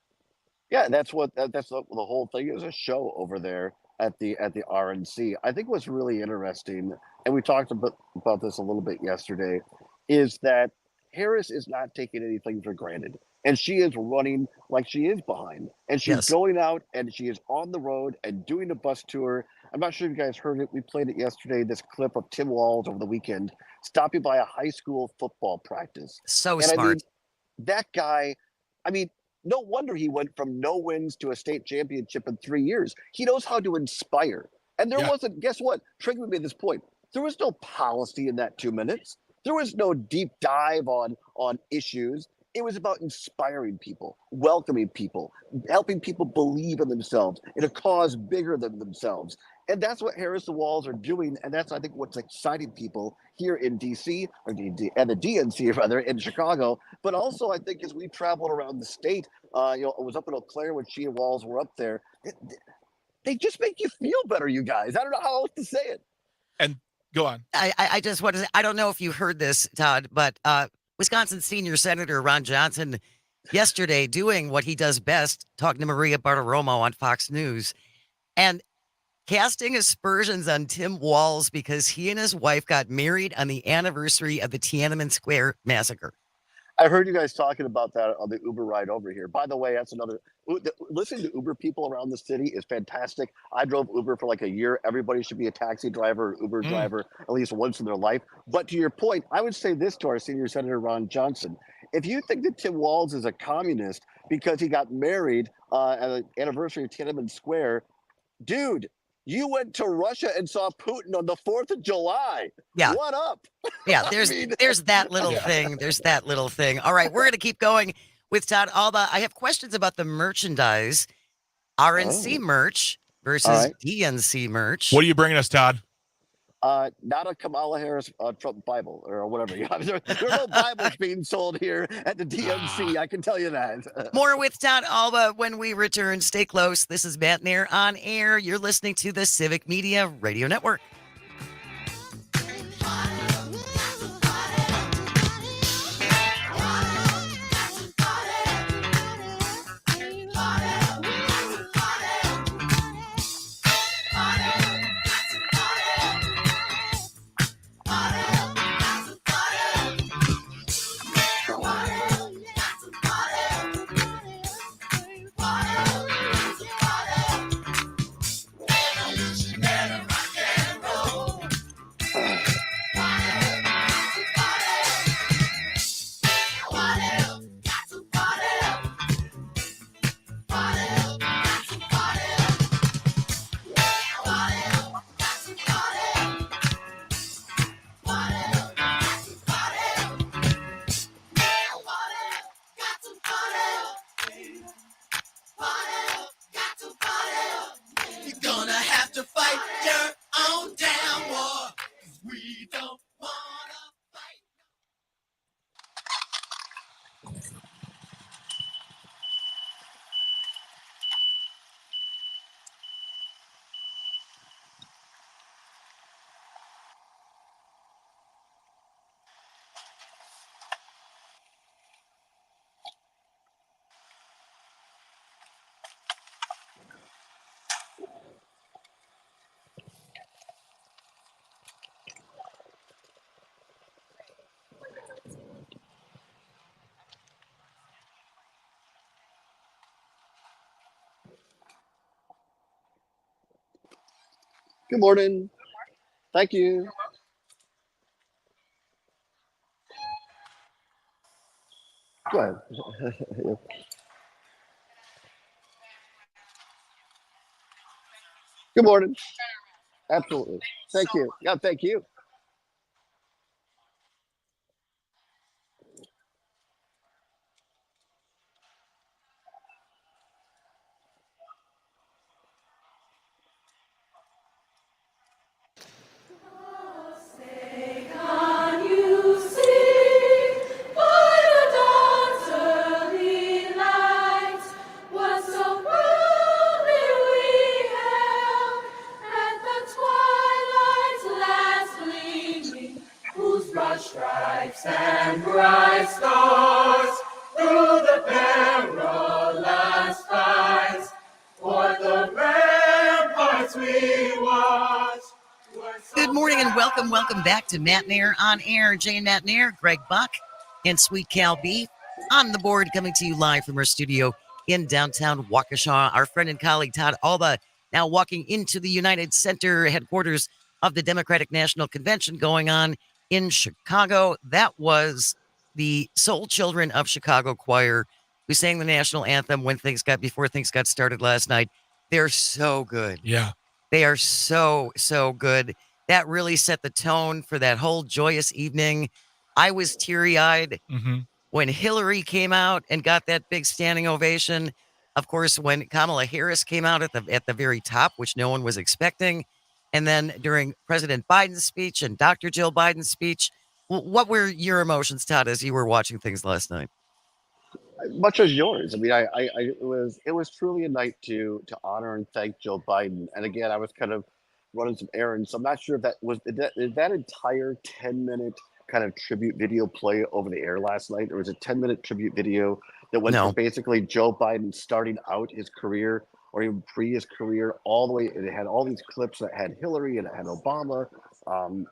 Yeah, that's the whole thing is a show over there at the RNC. I think what's really interesting, and we talked about this a little bit yesterday, is that Harris is not taking anything for granted. And she is running like she is behind. And she's Yes. going out and she is on the road and doing a bus tour. I'm not sure if you guys heard it. We played it yesterday, this clip of Tim Walz over the weekend stopping by a high school football practice. So And I mean, smart. that guy, I mean, no wonder he went from no wins to a state championship in 3 years. He knows how to inspire. And there Yeah. wasn't, guess what? Trinkley made this point. There was no policy in that 2 minutes. There was no deep dive on issues. It was about inspiring people, welcoming people, helping people believe in themselves, in a cause bigger than themselves. And that's what Harris and Walz are doing. And that's, I think, what's exciting people here in DC, or and the DNC, rather, in Chicago. But also, I think, as we traveled around the state, I was up in Eau Claire when she and Walz were up there. They just make you feel better, you guys. I don't know how else to say it. And go on. I just want to say, I don't know if you heard this, Todd, but Wisconsin Senior Senator Ron Johnson yesterday doing what he does best, talking to Maria Bartiromo on Fox News and casting aspersions on Tim Walz because he and his wife got married on the anniversary of the Tiananmen Square massacre. I heard you guys talking about that on the Uber ride over here. By the way, that's another. Listening to Uber people around the city is fantastic. I drove Uber for like a year. Everybody should be a taxi driver or Uber driver at least once in their life. But to your point, I would say this to our senior senator, Ron Johnson. If you think that Tim Walz is a communist because he got married at the anniversary of Tiananmen Square, dude, you went to Russia and saw Putin on the 4th of July. Yeah. What up? Yeah, there's that little thing. There's that little thing. All right, we're going to keep going with Todd Alba. I have questions about the merchandise, RNC merch versus DNC merch. What are you bringing us, Todd? Not a Kamala Harris Trump Bible or whatever. There are no Bibles being sold here at the DNC. I can tell you that. More with Todd Alba when we return. Stay close. This is Matenaer On Air. You're listening to the Civic Media Radio Network. Good morning. Thank you. Go ahead. Good morning. Absolutely. Thank you. Yeah, thank you. Good morning and welcome back to Matenaer On Air. Jane Matenaer, Greg Bach, and Sweet Cal B on the board, coming to you live from our studio in downtown Waukesha. Our friend and colleague Todd Alba now walking into the United Center headquarters of the Democratic National Convention going on in Chicago. That was the Soul Children of Chicago Choir who sang the national anthem before things got started last night. They're so good. Yeah. They are so good. That really set the tone for that whole joyous evening. I was teary-eyed when Hillary came out and got that big standing ovation. Of course, when Kamala Harris came out at the very top, which no one was expecting. And then during President Biden's speech and Dr. Jill Biden's speech, what were your emotions, Todd, as you were watching things last night? Much as yours. I mean, it was truly a night to honor and thank Joe Biden. And again, I was kind of running some errands, so I'm not sure if that entire 10-minute kind of tribute video play over the air last night. There was a 10-minute tribute video that went from basically Joe Biden starting out his career or even pre his career all the way. It had all these clips that had Hillary and it had Obama and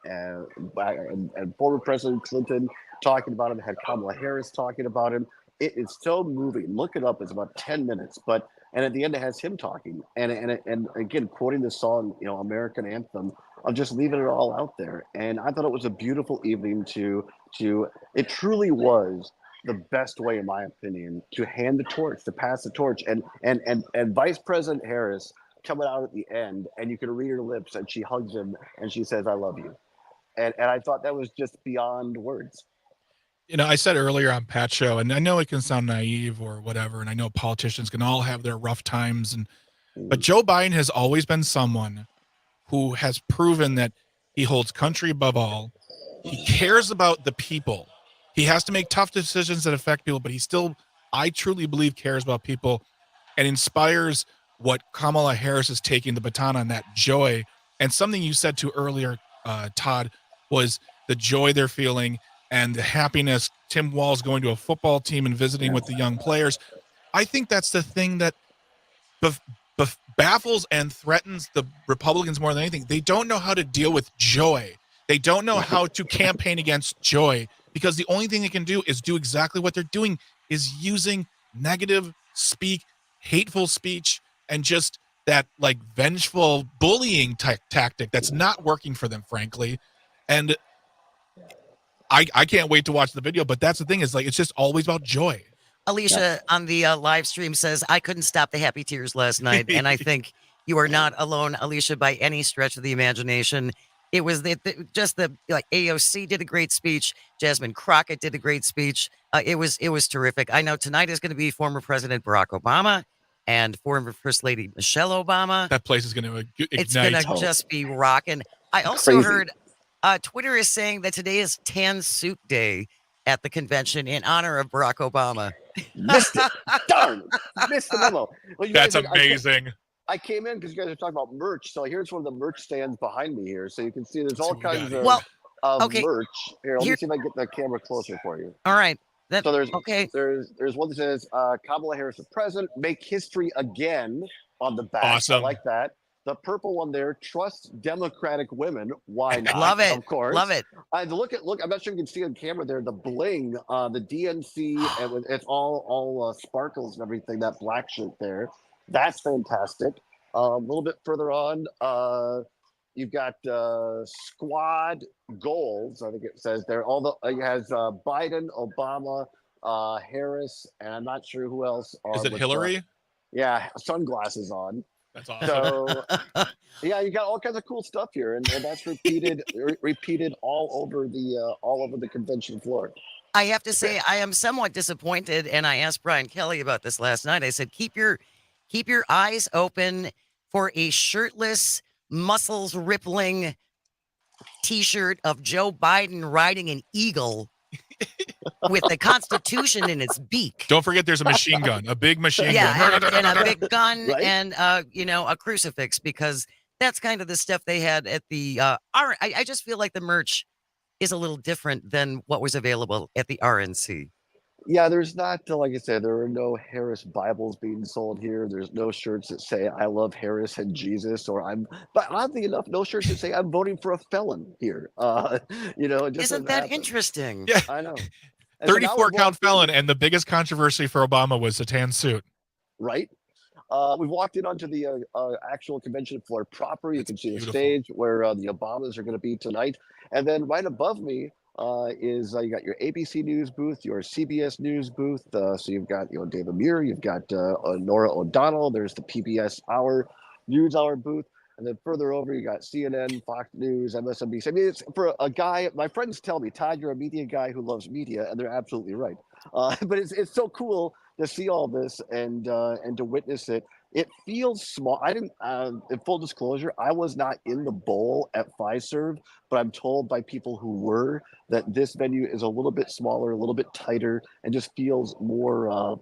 former President Clinton talking about him. It had Kamala Harris talking about him. It's so moving. Look it up. It's about 10 minutes, and at the end it has him talking and again quoting the song, American Anthem, of just leaving it all out there. And I thought it was a beautiful evening it truly was the best way, in my opinion, to hand the torch, to pass the torch. And Vice President Harris coming out at the end, and you can read her lips, and she hugs him and she says, "I love you." And I thought that was just beyond words. I said earlier on Pat's show, and I know it can sound naive or whatever, and I know politicians can all have their rough times, but Joe Biden has always been someone who has proven that he holds country above all. He cares about the people. He has to make tough decisions that affect people, but he still, I truly believe, cares about people and inspires what Kamala Harris is taking the baton on, that joy. And something you said to earlier, Todd, was the joy they're feeling and the happiness. Tim Walz going to a football team and visiting with the young players. I think that's the thing that baffles and threatens the Republicans more than anything. They don't know how to deal with joy. They don't know how to campaign against joy, because the only thing they can do is do exactly what they're doing, is using negative speak, hateful speech, and just that like vengeful bullying tactic that's not working for them, frankly. And I can't wait to watch the video, but that's the thing, is like, it's just always about joy. Alicia on the live stream says, I couldn't stop the happy tears last night. And I think you are not alone, Alicia, by any stretch of the imagination. It was AOC did a great speech. Jasmine Crockett did a great speech. It was terrific. I know tonight is going to be former President Barack Obama and former First Lady Michelle Obama. That place is going to ignite. It's going to just be rocking. I also heard Twitter is saying that today is Tan Suit Day at the convention in honor of Barack Obama. Missed it. Darn. Missed the memo. Well, that's amazing. I came in because you guys are talking about merch. So here's one of the merch stands behind me here. So you can see there's all kinds of merch. Here, let me see if I can get the camera closer for you. All right. So there's one that says Kamala Harris for president, make history again on the back. Awesome. I like that. The purple one there, trust Democratic women. Why not? Love it. Of course. Love it. Look, I'm not sure you can see on camera there, the bling, the DNC, and it's all sparkles and everything, that black shirt there. That's fantastic. A little bit further on, you've got squad goals. I think it says there. It has Biden, Obama, Harris, and I'm not sure who else. Is it Hillary? Sunglasses on. That's awesome. So, you got all kinds of cool stuff here, and that's repeated all over the convention floor. I have to say, I am somewhat disappointed, and I asked Brian Kelly about this last night. I said, keep your eyes open for a shirtless, muscles rippling T-shirt of Joe Biden riding an eagle with the Constitution in its beak. Don't forget, there's a machine gun, a big machine gun. and a big gun, right? And a crucifix, because that's kind of the stuff they had at the I just feel like the merch is a little different than what was available at the RNC. Yeah, there's not, like I said, there are no Harris Bibles being sold here. There's no shirts that say "I love Harris and Jesus," but oddly enough, no shirts that say "I'm voting for a felon" here. It just Isn't doesn't that happen. interesting? Yeah, I know. And so now 34 we've count walked in, felon, and the biggest controversy for Obama was the tan suit. right? We've walked in onto the actual convention floor proper. You It's can see the beautiful. stage where the Obamas are going to be tonight. And then right above me is you got your ABC News booth, your CBS News booth. So you've got David Muir, you've got Nora O'Donnell. There's the PBS News Hour booth. And then further over, you got CNN, Fox News, MSNBC. I mean, it's for a guy. My friends tell me, Todd, you're a media guy who loves media, and they're absolutely right. But it's so cool to see all this and to witness it. It feels small. I didn't. In full disclosure, I was not in the bowl at Fiserv, but I'm told by people who were that this venue is a little bit smaller, a little bit tighter, and just feels more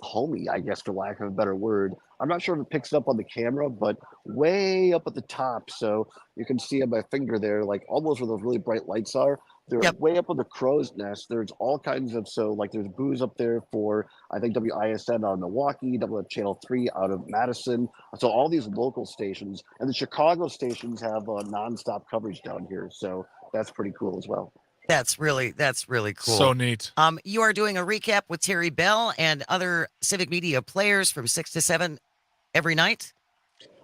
homey, I guess, for lack of a better word. I'm not sure if it picks up on the camera, but way up at the top, so you can see on my finger there, like almost where those really bright lights are. They're Yep. way up on the crow's nest. There's all kinds of there's booths up there for I think WISN out of Milwaukee, WF Channel 3 out of Madison. So all these local stations and the Chicago stations have nonstop coverage down here. So that's pretty cool as well. That's really cool. So neat. You are doing a recap with Terry Bell and other Civic Media players from 6 to 7 every night.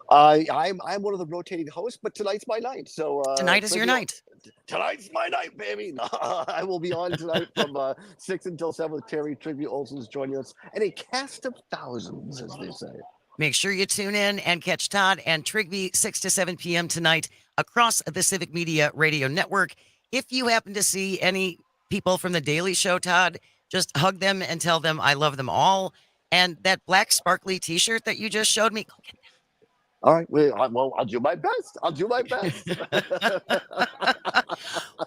I'm one of the rotating hosts, but tonight's my night. So Tonight is your night. Tonight's my night, baby. I will be on tonight from 6 until 7 with Terry. Tribute Olson's joining us, and a cast of thousands, as they say. Make sure you tune in and catch Todd and Trigby 6 to 7 p.m. tonight across the Civic Media Radio Network. If you happen to see any people from The Daily Show, Todd, just hug them and tell them I love them all. And that black sparkly t-shirt that you just showed me, go get All right. Well, I'll do my best.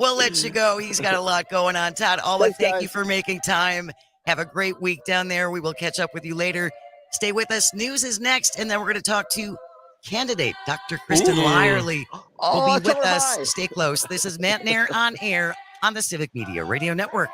We'll let you go. He's got a lot going on. Todd, Thanks, thank you guys. for making time. Have a great week down there. We will catch up with you later. Stay with us. News is next, and then we're going to talk to candidate Dr. Kristen Lyerly will be with us. Hi. Stay close. This is Matenaer On Air on the Civic Media Radio Network.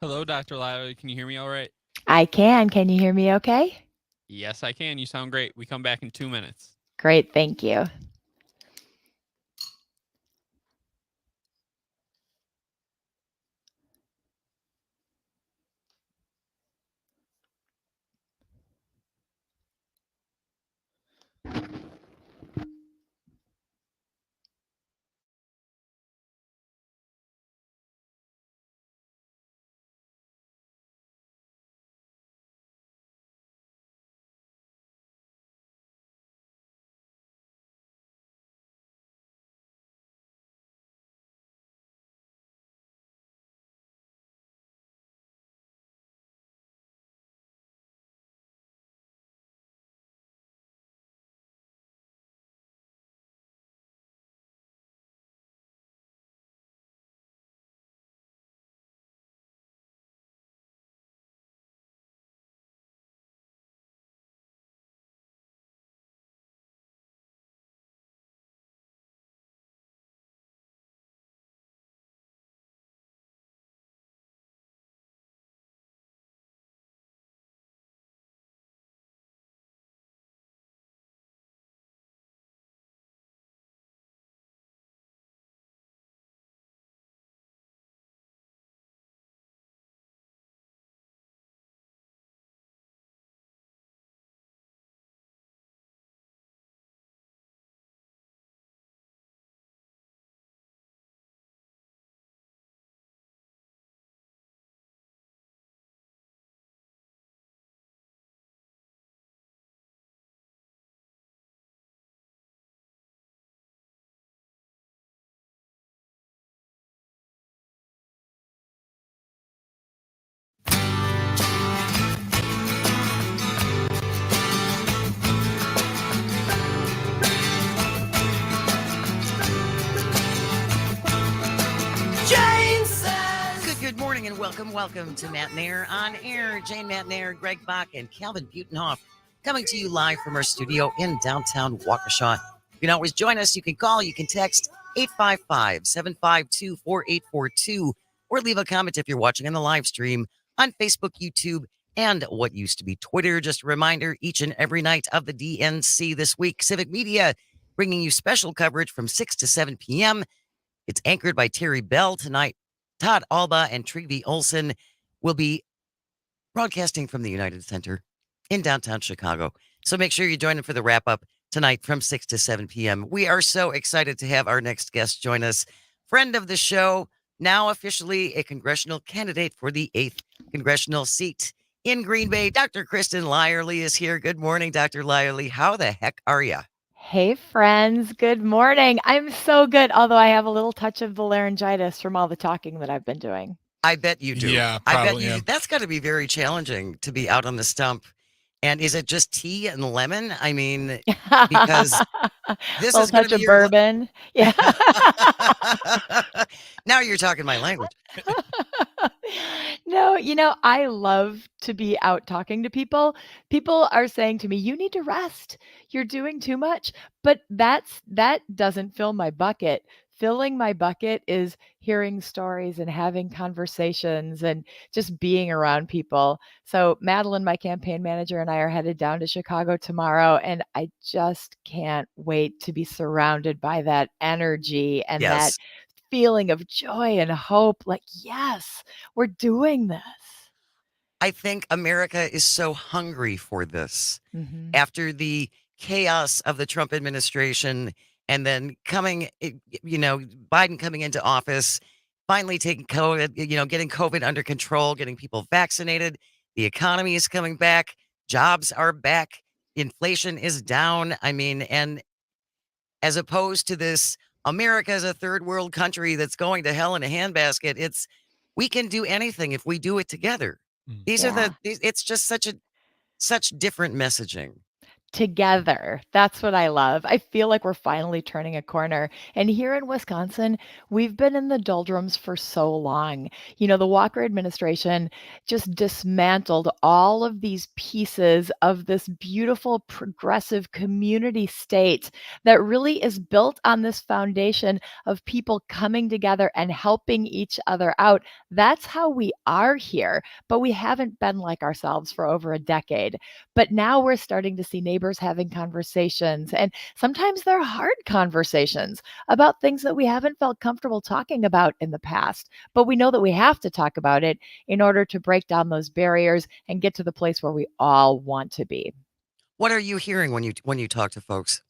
Hello, Dr. Lyle. Can you hear me all right? I can. Can you hear me okay? Yes, I can. You sound great. We come back in 2 minutes. Great. Thank you. Good morning and welcome to Matenaer On Air. Jane Matenaer, Greg Bach, and Calvin Butenhoff coming to you live from our studio in downtown Waukesha. You can always join us. You can call, you can text 855-752-4842 or leave a comment if you're watching on the live stream on Facebook, YouTube, and what used to be Twitter. Just a reminder, each and every night of the DNC this week, Civic Media bringing you special coverage from 6 to 7 p.m. It's anchored by Terry Bell tonight. Todd Alba and Trygve Olsen will be broadcasting from the United Center in downtown Chicago. So make sure you join them for the wrap up tonight from 6 to 7 p.m. We are so excited to have our next guest join us. Friend of the show, now officially a congressional candidate for the 8th congressional seat in Green Bay. Dr. Kristen Lyerly is here. Good morning, Dr. Lyerly. How the heck are you? Hey, friends. Good morning. I'm so good, although I have a little touch of the laryngitis from all the talking that I've been doing. I bet you do. Yeah, I bet probably, you. yeah. That's got to be very challenging to be out on the stump. And is it just tea and lemon? I mean, because this little is going touch to be of your. bourbon. Yeah. Now you're talking my language. No, I love to be out talking to people. People are saying to me, "You need to rest. You're doing too much." But that doesn't fill my bucket. Filling my bucket is hearing stories and having conversations and just being around people. So Madeline, my campaign manager, and I are headed down to Chicago tomorrow, and I just can't wait to be surrounded by that energy and that Yes. feeling of joy and hope. Like, yes, we're doing this. I think America is so hungry for this Mhm. after the chaos of the Trump administration and then Biden coming into office, finally taking COVID, getting COVID under control, getting people vaccinated. The economy is coming back. Jobs are back. Inflation is down. I mean, and as opposed to this, America is a third world country that's going to hell in a handbasket. We can do anything if we do it together. Mm. These are Yeah. it's just such different messaging. together. That's what I love. I feel like we're finally turning a corner. And here in Wisconsin, we've been in the doldrums for so long. You know, the Walker administration just dismantled all of these pieces of this beautiful, progressive community state that really is built on this foundation of people coming together and helping each other out. That's how we are here, but we haven't been like ourselves for over a decade. But now we're starting to see neighbors having conversations, and sometimes they're hard conversations about things that we haven't felt comfortable talking about in the past. But we know that we have to talk about it in order to break down those barriers and get to the place where we all want to be. What are you hearing when you talk to folks?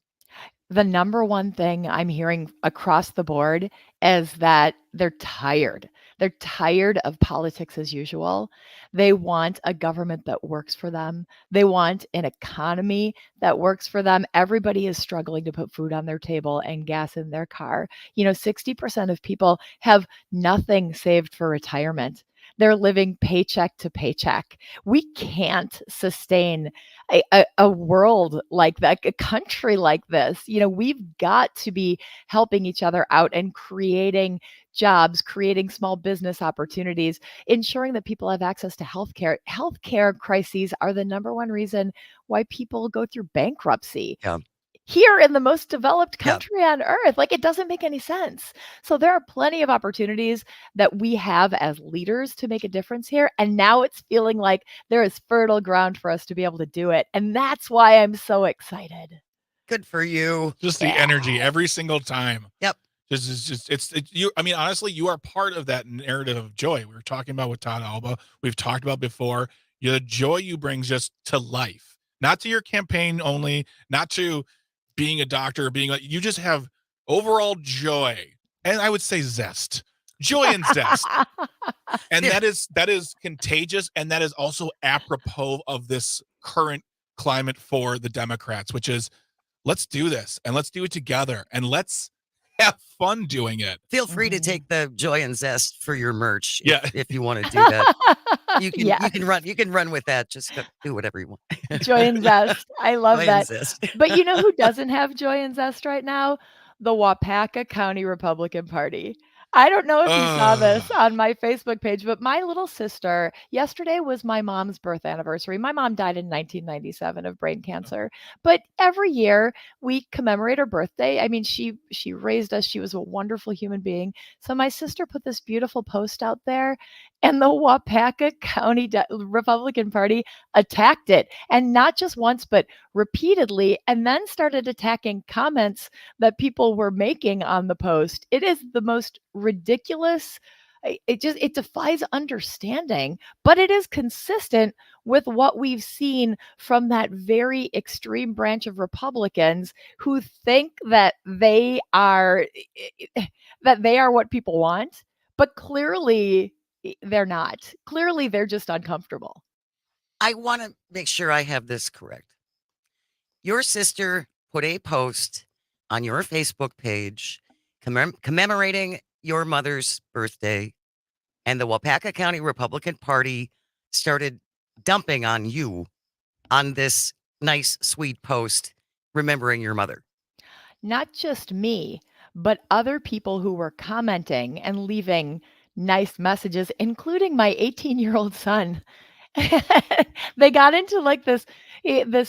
The number one thing I'm hearing across the board is that they're tired. They're tired of politics as usual. They want a government that works for them. They want an economy that works for them. Everybody is struggling to put food on their table and gas in their car. You know, 60% of people have nothing saved for retirement. They're living paycheck to paycheck. We can't sustain a world like that, a country like this. You know, we've got to be helping each other out and creating jobs, creating small business opportunities, ensuring that people have access to healthcare. Healthcare crises are the number one reason why people go through bankruptcy. Yeah. Here in the most developed Yeah. country on earth. Like, it doesn't make any sense. So there are plenty of opportunities that we have as leaders to make a difference here. And now it's feeling like there is fertile ground for us to be able to do it. And that's why I'm so excited. Good for you. Just the Yeah. energy every single time. Yep. You. I mean, honestly, you are part of that narrative of joy we were talking about with Todd Alba. We've talked about before. The joy you bring just to life, not to your campaign only, not to being a doctor, being like, you just have overall joy, and I would say zest, joy and zest, and Yeah. that is contagious, and that is also apropos of this current climate for the Democrats, which is, let's do this and let's do it together and let's have fun doing it. Feel free to take the joy and zest for your merch if you want to do that. You Yes. can run with that. Just do whatever you want. Joy and zest. I love Joy and that. zest. But you know who doesn't have joy and zest right now? The Wapaka County Republican Party. I don't know if you saw this on my Facebook page, but my little sister, yesterday was my mom's birth anniversary. My mom died in 1997 of brain cancer. But every year we commemorate her birthday. I mean, she raised us. She was a wonderful human being. So my sister put this beautiful post out there, and the Wapaka County Republican Party attacked it. And not just once, but repeatedly, and then started attacking comments that people were making on the post. It is the most ridiculous. It defies understanding, but it is consistent with what we've seen from that very extreme branch of Republicans who think that they are what people want, but clearly they're not. Clearly they're just uncomfortable. I want to make sure I have this correct. Your sister put a post on your Facebook page commemorating your mother's birthday, and the Wapaka County Republican Party started dumping on you on this nice, sweet post remembering your mother. Not just me, but other people who were commenting and leaving nice messages, including my 18-year-old son. They got into like this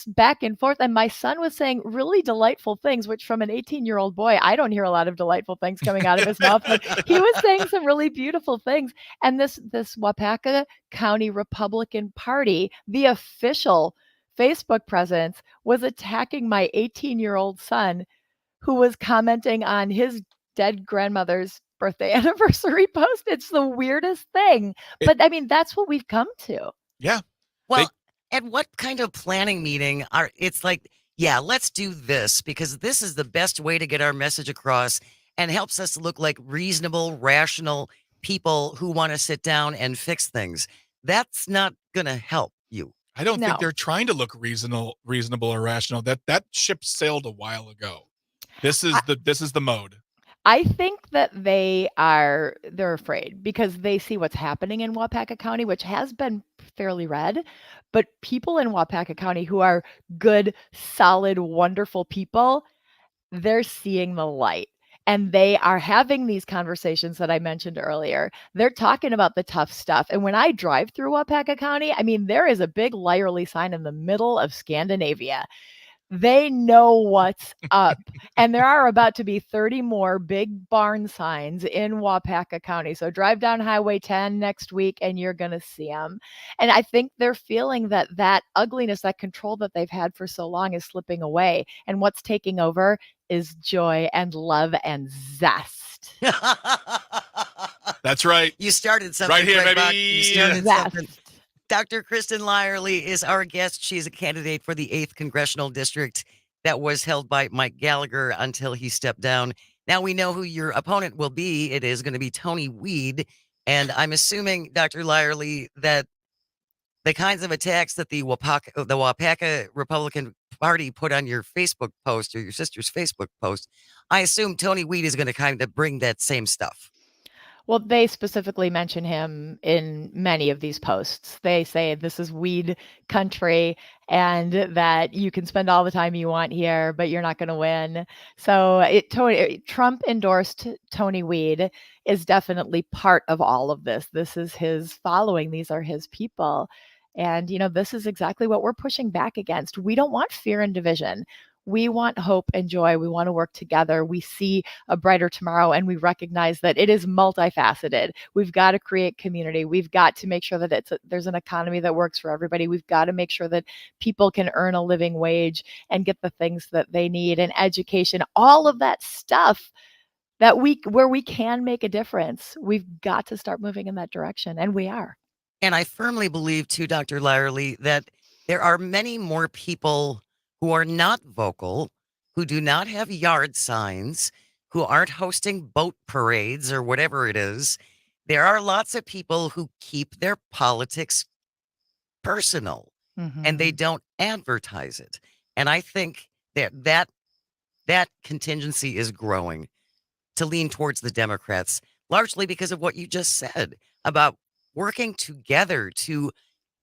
back and forth, and my son was saying really delightful things, which from an 18-year-old boy, I don't hear a lot of delightful things coming out of his mouth, but he was saying some really beautiful things. And this Wapaka County Republican Party, the official Facebook presence, was attacking my 18-year-old son, who was commenting on his dead grandmother's birthday anniversary post. It's the weirdest thing. But I mean, that's what we've come to. Yeah. Well, at what kind of planning meeting it's like, yeah, let's do this because this is the best way to get our message across and helps us look like reasonable, rational people who want to sit down and fix things. That's not going to help you. I don't think No. they're trying to look reasonable or rational. That ship sailed a while ago. This is the mode. I think that they're afraid because they see what's happening in Wapaka County, which has been fairly red, but people in Wapaka County who are good, solid, wonderful people, they're seeing the light. And they are having these conversations that I mentioned earlier. They're talking about the tough stuff. And when I drive through Wapaka County, I mean, there is a big Lyerly sign in the middle of Scandinavia. They know what's up. And there are about to be 30 more big barn signs in Wapaka County. So drive down Highway 10 next week and you're going to see them. And I think they're feeling that ugliness, that control that they've had for so long is slipping away. And what's taking over is joy and love and zest. That's right. You started something. Right here, Greg Bach. baby. You started Zest. something. Dr. Kristen Lyerly is our guest. She's a candidate for the 8th Congressional District that was held by Mike Gallagher until he stepped down. Now we know who your opponent will be. It is going to be Tony Weed. And I'm assuming, Dr. Lyerly, that the kinds of attacks that the Wapaka Republican Party put on your Facebook post or your sister's Facebook post, I assume Tony Weed is going to kind of bring that same stuff. Well, they specifically mention him in many of these posts. They say this is weed country and that you can spend all the time you want here, but you're not going to win. So Trump endorsed Tony Weed is definitely part of all of this. This is his following. These are his people. And, this is exactly what we're pushing back against. We don't want fear and division. We want hope and joy. We want to work together. We see a brighter tomorrow and we recognize that it is multifaceted. We've got to create community. We've got to make sure that there's an economy that works for everybody. We've got to make sure that people can earn a living wage and get the things that they need and education, all of that stuff where we can make a difference. We've got to start moving in that direction, and we are. And I firmly believe too, Dr. Lyerly, that there are many more people who are not vocal, who do not have yard signs, who aren't hosting boat parades or whatever it is. There are lots of people who keep their politics personal and they don't advertise it. And I think that contingency is growing to lean towards the Democrats, largely because of what you just said about working together to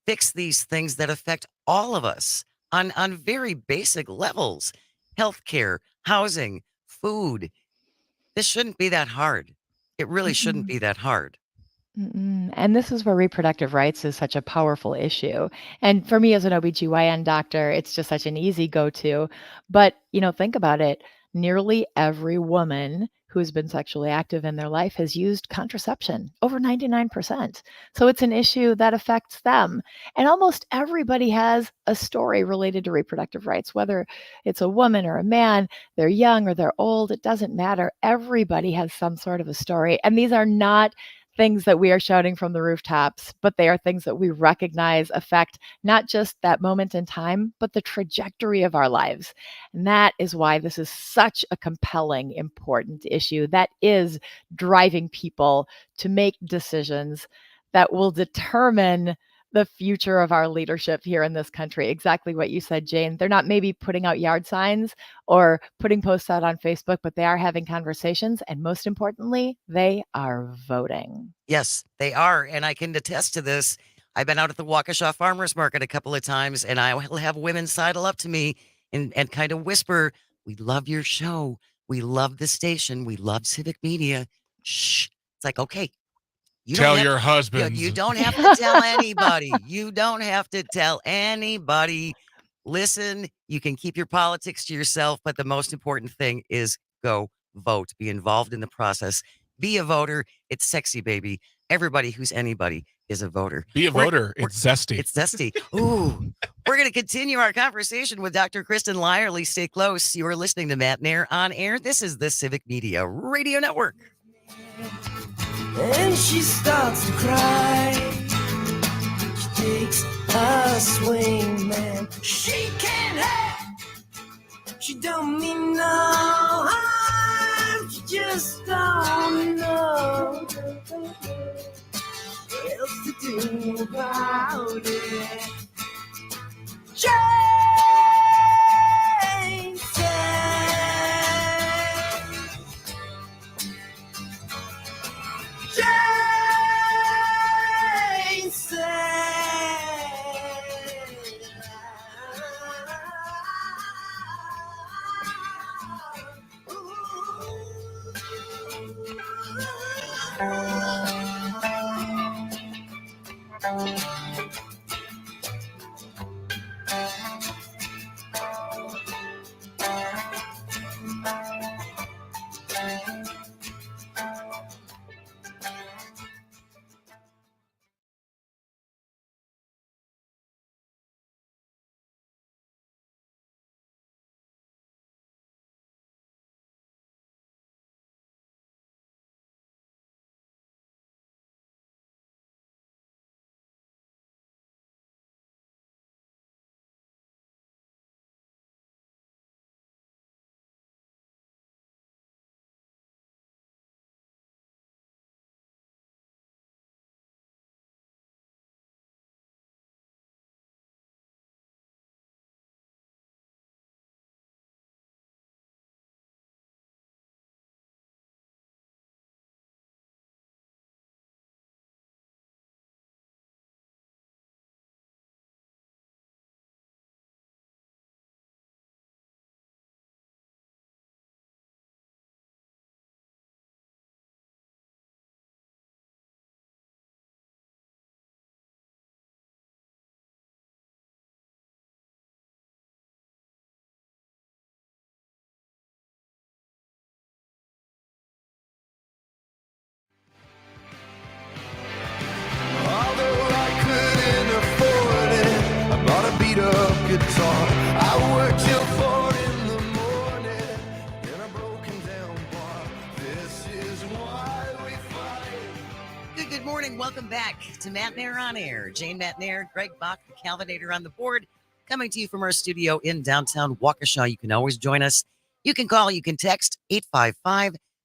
fix these things that affect all of us on very basic levels. Healthcare, housing, food. This shouldn't be that hard. It really shouldn't be that hard. And this is where reproductive rights is such a powerful issue. And for me as an OBGYN doctor, it's just such an easy go-to. But, think about it. Nearly every woman who's been sexually active in their life has used contraception, over 99%. So it's an issue that affects them. And almost everybody has a story related to reproductive rights, whether it's a woman or a man, they're young or they're old, it doesn't matter. Everybody has some sort of a story. And these are not things that we are shouting from the rooftops, but they are things that we recognize affect not just that moment in time, but the trajectory of our lives. And that is why this is such a compelling, important issue that is driving people to make decisions that will determine the future of our leadership here in this country. Exactly what you said, Jane. They're not maybe putting out yard signs or putting posts out on Facebook, but they are having conversations. And most importantly, they are voting. Yes, they are. And I can attest to this. I've been out at the Waukesha Farmers Market a couple of times, and I will have women sidle up to me and kind of whisper, "We love your show. We love the station. We love Civic Media." Shh. It's like, okay. Tell your husband. You don't have to tell anybody. You don't have to tell anybody. Listen, you can keep your politics to yourself, but the most important thing is go vote. Be involved in the process. Be a voter. It's sexy, baby. Everybody who's anybody is a voter. Be a voter. It's zesty. It's zesty. Ooh. We're going to continue our conversation with Dr. Kristen Lyerly. Stay close. You are listening to Matenaer On Air. This is the Civic Media Radio Network. And she starts to cry. She takes a swing, man. She can't help. She don't mean no harm. She just don't know what else to do about it. Jane said, Jane said, Although I couldn't afford it, I bought a beat-up guitar. I worked till 4 in the morning in a broken down bar. This is why we fight. Good morning. Welcome back to Matenaer On Air. Jane Matenaer, Greg Bach, the Calvinator on the board, coming to you from our studio in downtown Waukesha. You can always join us. You can call, you can text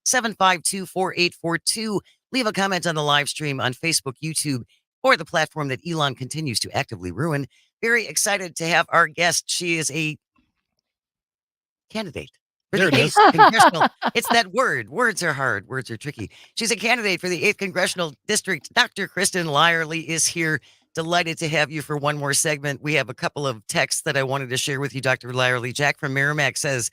855-752-4842. Leave a comment on the live stream on Facebook, YouTube, or the platform that Elon continues to actively ruin. Very excited to have our guest. She is a candidate for There the it 8th is. Congressional. It's that word. Words are hard. Words are tricky. She's a candidate for the 8th Congressional District. Dr. Kristen Lyerly is here. Delighted to have you for one more segment. We have a couple of texts that I wanted to share with you, Dr. Lyerly. Jack from Merrimack says,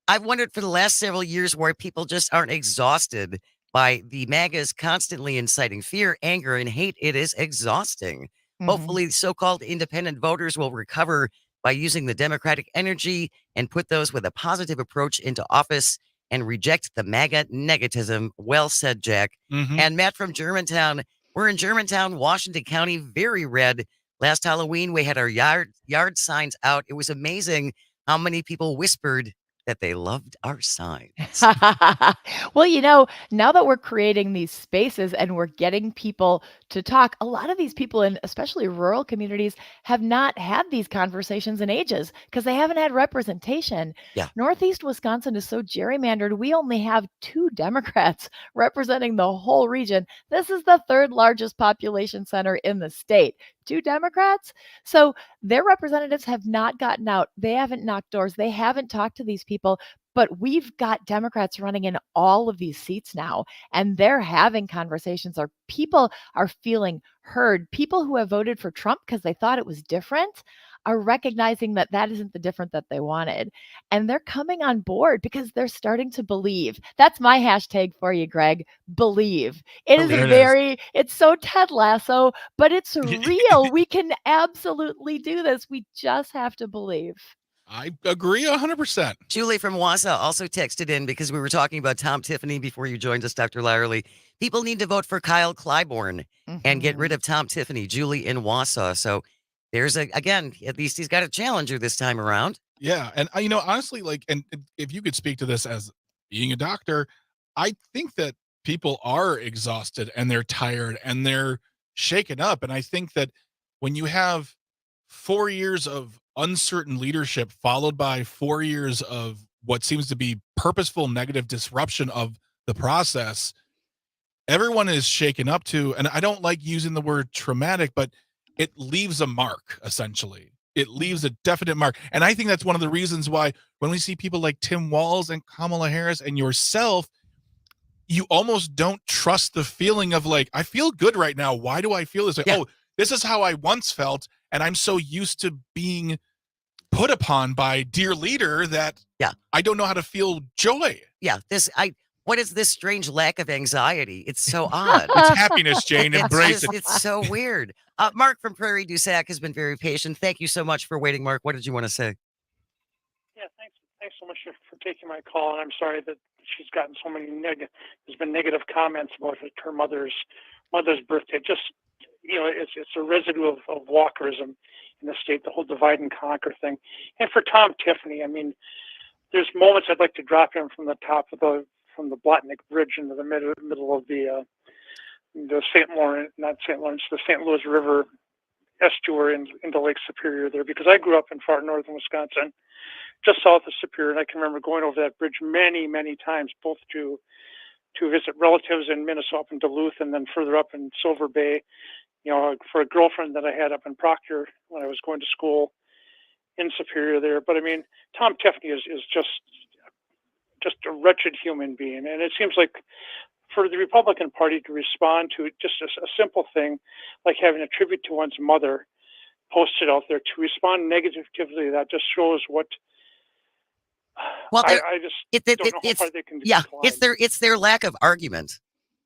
I've wondered for the last several years why people just aren't exhausted by the MAGAs constantly inciting fear, anger, and hate. It is exhausting. Hopefully, so-called independent voters will recover by using the Democratic energy and put those with a positive approach into office and reject the MAGA negativism. Well said, Jack. Mhm. And Matt from Germantown. We're in Germantown, Washington County, very red. Last Halloween, we had our yard signs out. It was amazing how many people whispered that they loved our signs. Well, now that we're creating these spaces and we're getting people to talk, a lot of these people in especially rural communities have not had these conversations in ages because they haven't had representation. Yeah. Northeast Wisconsin is so gerrymandered. We only have 2 Democrats representing the whole region. This is the 3rd largest population center in the state. 2 Democrats. So their representatives have not gotten out. They haven't knocked doors. They haven't talked to these people. But we've got Democrats running in all of these seats now, and they're having conversations. Or people are feeling heard. People who have voted for Trump because they thought it was different are recognizing that that isn't the different that they wanted. And they're coming on board because they're starting to believe. That's my hashtag for you, Greg. Believe. It is There it is. it's so Ted Lasso, but it's real. We can absolutely do this. We just have to believe. I agree 100%. Julie from Wausau also texted in because we were talking about Tom Tiffany before you joined us, Dr. Lyerly. People need to vote for Kyle Clybourne and get rid of Tom Tiffany, Julie in Wausau. So there's again, at least he's got a challenger this time around. Yeah, and honestly, and if you could speak to this as being a doctor, I think that people are exhausted and they're tired and they're shaken up. And I think that when you have 4 years of uncertain leadership followed by 4 years of what seems to be purposeful negative disruption of the process, everyone is shaken up to, and I don't like using the word traumatic, but it leaves a mark, essentially. It leaves a definite mark. And I think that's one of the reasons why when we see people like Tim Walz and Kamala Harris and yourself, you almost don't trust the feeling of I feel good right now. Why do I feel this? Yeah. Oh, this is how I once felt. And I'm so used to being put upon by dear leader that Yeah. I don't know how to feel joy. Yeah, What is this strange lack of anxiety? It's so odd. It's happiness, Jane. Embrace it. It's so weird. Mark from Prairie du Sac has been very patient. Thank you so much for waiting, Mark. What did you want to say? Yeah, thanks so much for taking my call, and I'm sorry that she's gotten so many there's been negative comments about her mother's birthday. Just, it's a residue of Walkerism in the state, the whole divide and conquer thing. And for Tom Tiffany, I mean, there's moments I'd like to drop him from the top of the Blatnick Bridge into the middle of the St. Louis River estuary into Lake Superior there, because I grew up in far northern Wisconsin, just south of Superior, and I can remember going over that bridge many, many times, both to visit relatives in Minnesota, up in Duluth, and then further up in Silver Bay, for a girlfriend that I had up in Proctor when I was going to school in Superior there. But I mean, Tom Tiffany is just a wretched human being, and it seems like for the Republican Party to respond to just a simple thing like having a tribute to one's mother posted out there, to respond negatively, that just shows what. Well, I just don't know how far they can decline. It's their lack of argument.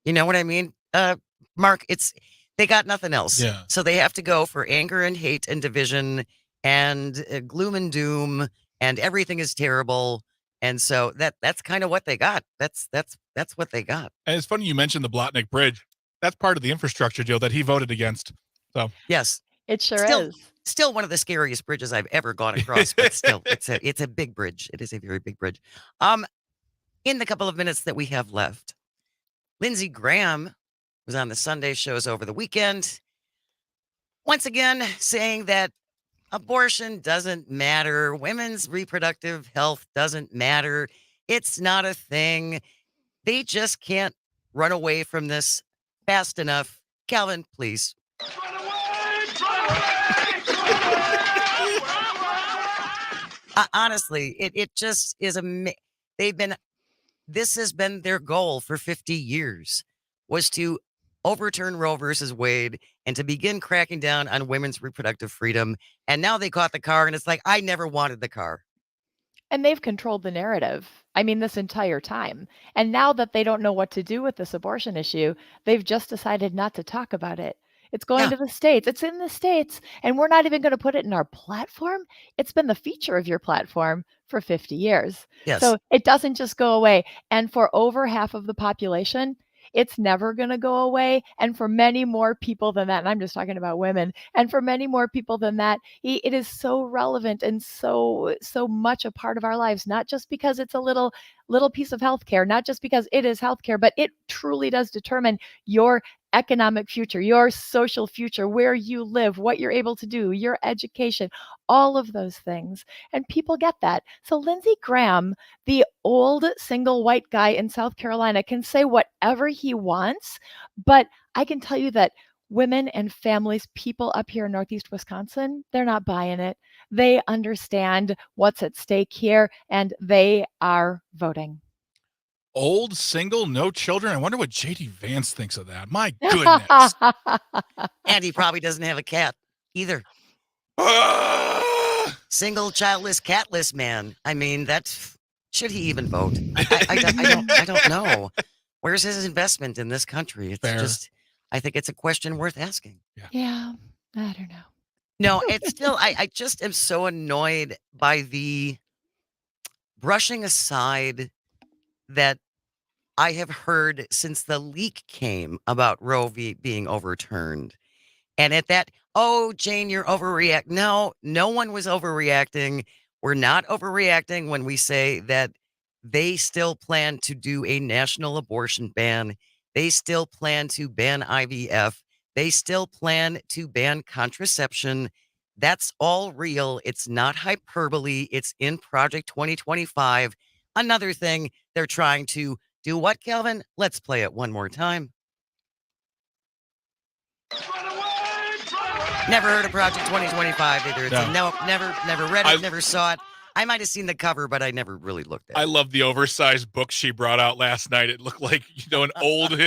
You know what I mean, Mark? They got nothing else, so they have to go for anger and hate and division and gloom and doom, and everything is terrible. And so that's kind of what they got. That's what they got. And it's funny you mentioned the Blatnick Bridge. That's part of the infrastructure deal that he voted against. So yes, it sure is. Still one of the scariest bridges I've ever gone across, but still, it's a big bridge. It is a very big bridge. In the couple of minutes that we have left, Lindsey Graham was on the Sunday shows over the weekend, once again saying that abortion doesn't matter. Women's reproductive health doesn't matter. It's not a thing. They just can't run away from this fast enough. Calvin, please. Honestly, it just is this has been their goal for 50 years, was to overturn Roe versus Wade and to begin cracking down on women's reproductive freedom. And now they caught the car, and it's like, I never wanted the car. And they've controlled the narrative. I mean, this entire time. And now that they don't know what to do with this abortion issue, they've just decided not to talk about it. It's going to the States. It's in the States. And we're not even going to put it in our platform. It's been the feature of your platform for 50 years. Yes. So it doesn't just go away. And for over half of the population, it's never going to go away. And for many more people than that, and I'm just talking about women, and for many more people than that, it is so relevant and so much a part of our lives, not just because it's a little piece of healthcare, not just because it is healthcare, but it truly does determine your economic future, your social future, where you live, what you're able to do, your education, all of those things. And people get that. So Lindsey Graham, the old single white guy in South Carolina, can say whatever he wants, but I can tell you that women and families, people up here in Northeast Wisconsin, they're not buying it. They understand what's at stake here, and they are voting. Old, single, no children. I wonder what J.D. Vance thinks of that. My goodness. And he probably doesn't have a cat either. Single, childless, catless man. I mean, should he even vote? I don't know. Where's his investment in this country? It's I think it's a question worth asking. Yeah, I don't know. No, it's still, I just am so annoyed by the brushing aside that I have heard since the leak came about Roe v. being overturned. And at that, oh, Jane, you're overreacting. No one was overreacting. We're not overreacting when we say that they still plan to do a national abortion ban. They still plan to ban IVF. They still plan to ban contraception. That's all real. It's not hyperbole. It's in Project 2025. Another thing, they're trying to do what, Calvin? Let's play it one more time. Never heard of Project 2025 either. No, never read it, never saw it. I might have seen the cover, but I never really looked at it. I love the oversized book she brought out last night. It looked like, an old,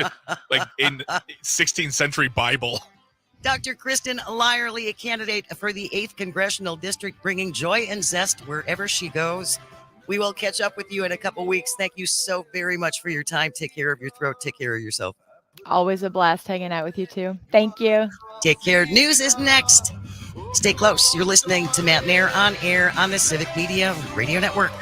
like in 16th century Bible. Dr. Kristen Lyerly, a candidate for the 8th Congressional District, bringing joy and zest wherever she goes. We will catch up with you in a couple weeks. Thank you so very much for your time. Take care of your throat. Take care of yourself. Always a blast hanging out with you too. Thank you. Take care. News is next. Stay close. You're listening to Matenaer On Air on the Civic Media Radio Network.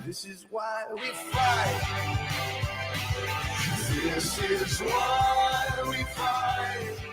This is why we fight. This is why we fight.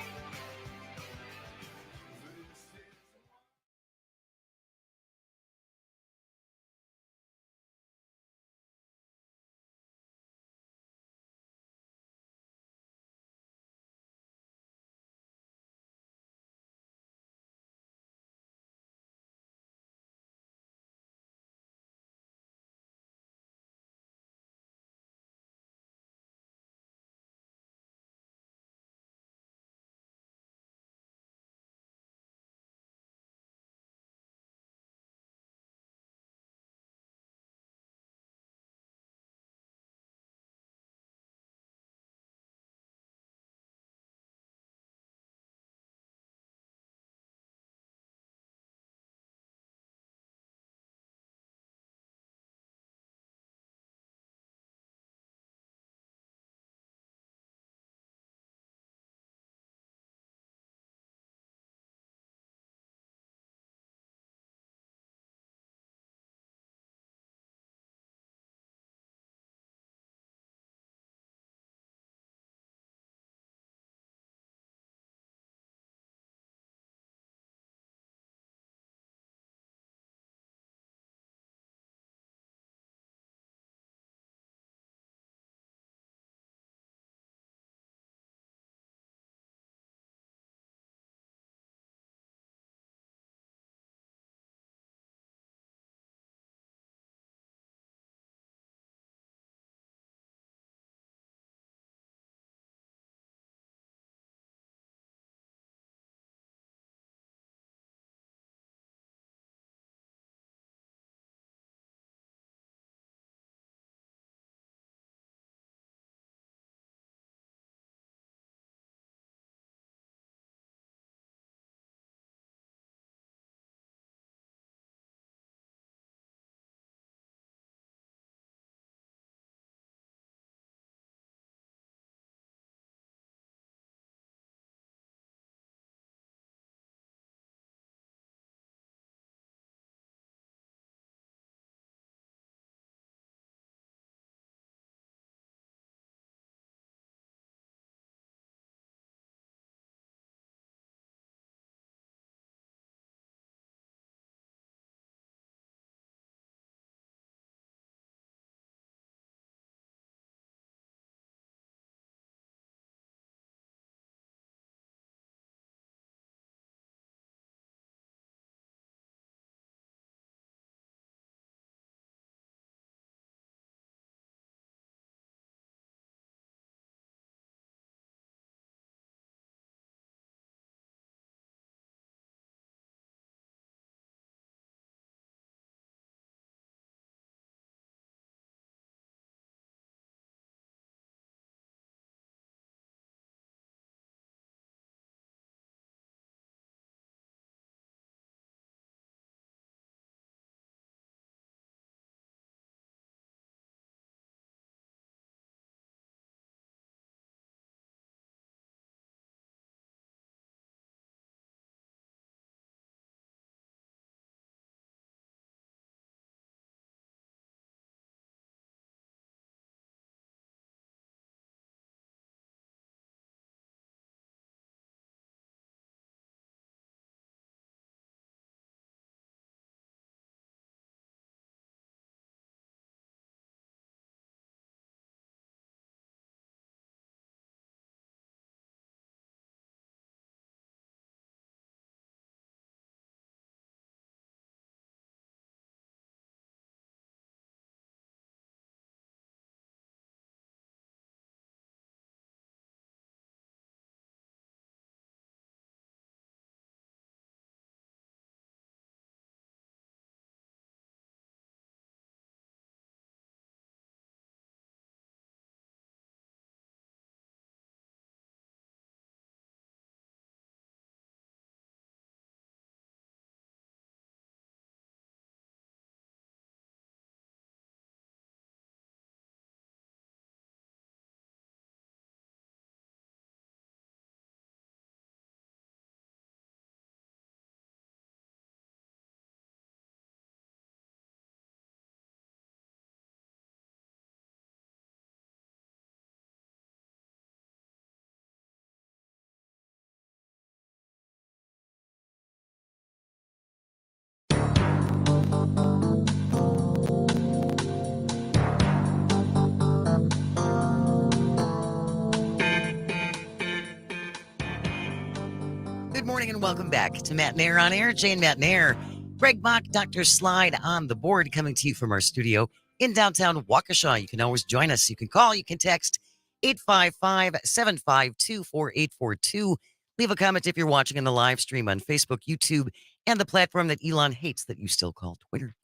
morning and welcome back to Matenaer On Air. Jane Matenaer, Greg Bach, Dr. Slide on the board, coming to you from our studio in downtown Waukesha. You can always join us. You can call, you can text 855-752-4842. Leave a comment if you're watching in the live stream on Facebook, YouTube, and the platform that Elon hates that you still call Twitter.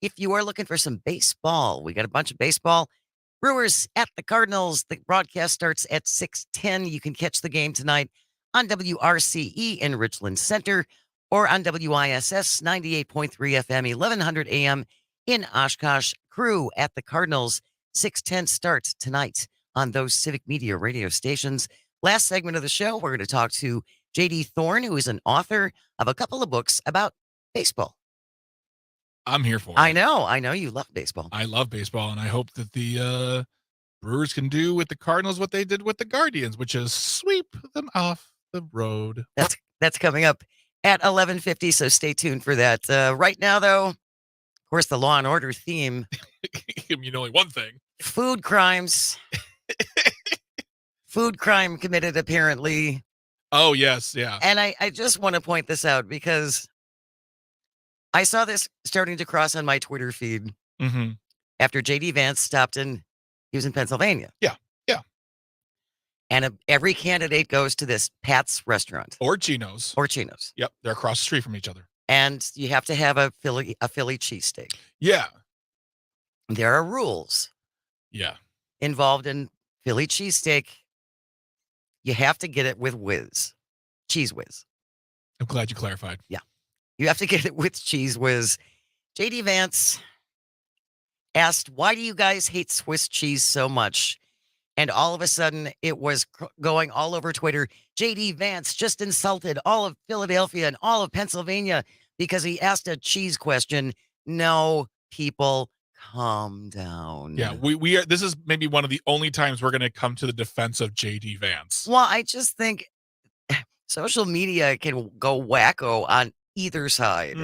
If you are looking for some baseball, we got a bunch of baseball. Brewers at the Cardinals. The broadcast starts at 6:10. You can catch the game tonight on WRCE in Richland Center or on WISS 98.3 FM, 1100 AM in Oshkosh. Crew at the Cardinals. 6:10 starts tonight on those Civic Media radio stations. Last segment of the show, we're going to talk to J.D. Thorne, who is an author of a couple of books about baseball. I'm here for it. I know you love baseball. I love baseball, and I hope that the Brewers can do with the Cardinals what they did with the Guardians, which is sweep them off the road. That's coming up at 11:50, so stay tuned for that. Right now, though, of course, the Law and Order theme. You mean only one thing. Food crimes. Food crime committed, apparently. Oh, yes, yeah. And I just want to point this out because I saw this starting to cross on my Twitter feed after J.D. Vance stopped in. He was in Pennsylvania. Yeah. And every candidate goes to this Pat's restaurant. Or Geno's. Yep, they're across the street from each other. And you have to have a Philly cheesesteak. Yeah. There are rules. Yeah. Involved in Philly cheesesteak. You have to get it with whiz. Cheese whiz. I'm glad you clarified. Yeah. You have to get it with cheese whiz. J.D. Vance asked, why do you guys hate Swiss cheese so much? And all of a sudden, it was going all over Twitter. J.D. Vance just insulted all of Philadelphia and all of Pennsylvania because he asked a cheese question. No, people, calm down. Yeah, we are. This is maybe one of the only times we're going to come to the defense of J.D. Vance. Well, I just think social media can go wacko on either side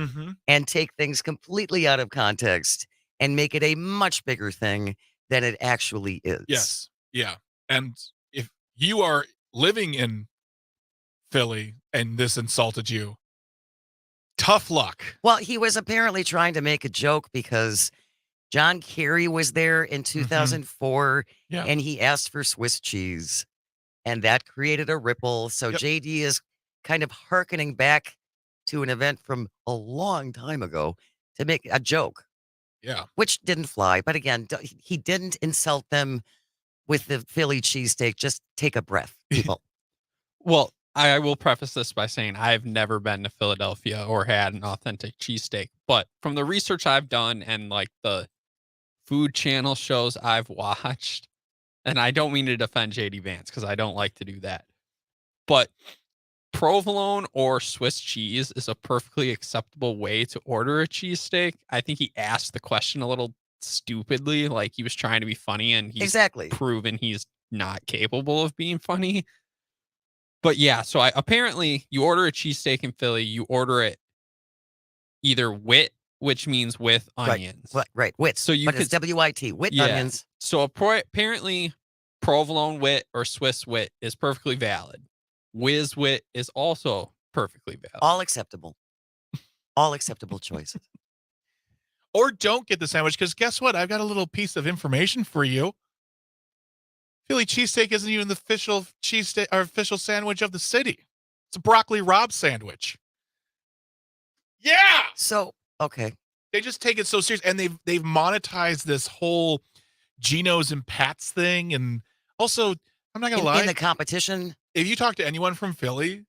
and take things completely out of context and make it a much bigger thing than it actually is. Yes. Yeah. And if you are living in Philly and this insulted you, tough luck. Well, he was apparently trying to make a joke because John Kerry was there in 2004 and he asked for Swiss cheese and that created a ripple. So JD is kind of hearkening back to an event from a long time ago to make a joke. Yeah. Which didn't fly. But again, he didn't insult them with the Philly cheesesteak. Just take a breath, people. Well, I will preface this by saying I've never been to Philadelphia or had an authentic cheesesteak. But from the research I've done and like the food channel shows I've watched, and I don't mean to defend JD Vance because I don't like to do that, but provolone or Swiss cheese is a perfectly acceptable way to order a cheesesteak. I think he asked the question a little stupidly, like he was trying to be funny, and he's proven he's not capable of being funny. But yeah, so apparently you order a cheesesteak in Philly, you order it either wit, which means with onions. Right. Wit. So but it's WIT, wit onions. So apparently provolone wit or Swiss wit is perfectly valid. Whiz wit is also perfectly valid. All acceptable. All acceptable choices. Or don't get the sandwich, because guess what? I've got a little piece of information for you. Philly cheesesteak isn't even the official cheesesteak or official sandwich of the city. It's a broccoli Rob sandwich. Yeah. So, okay. They just take it so serious, and they've monetized this whole Geno's and Pat's thing, and also I'm not gonna lie, in the competition. If you talk to anyone from Philly,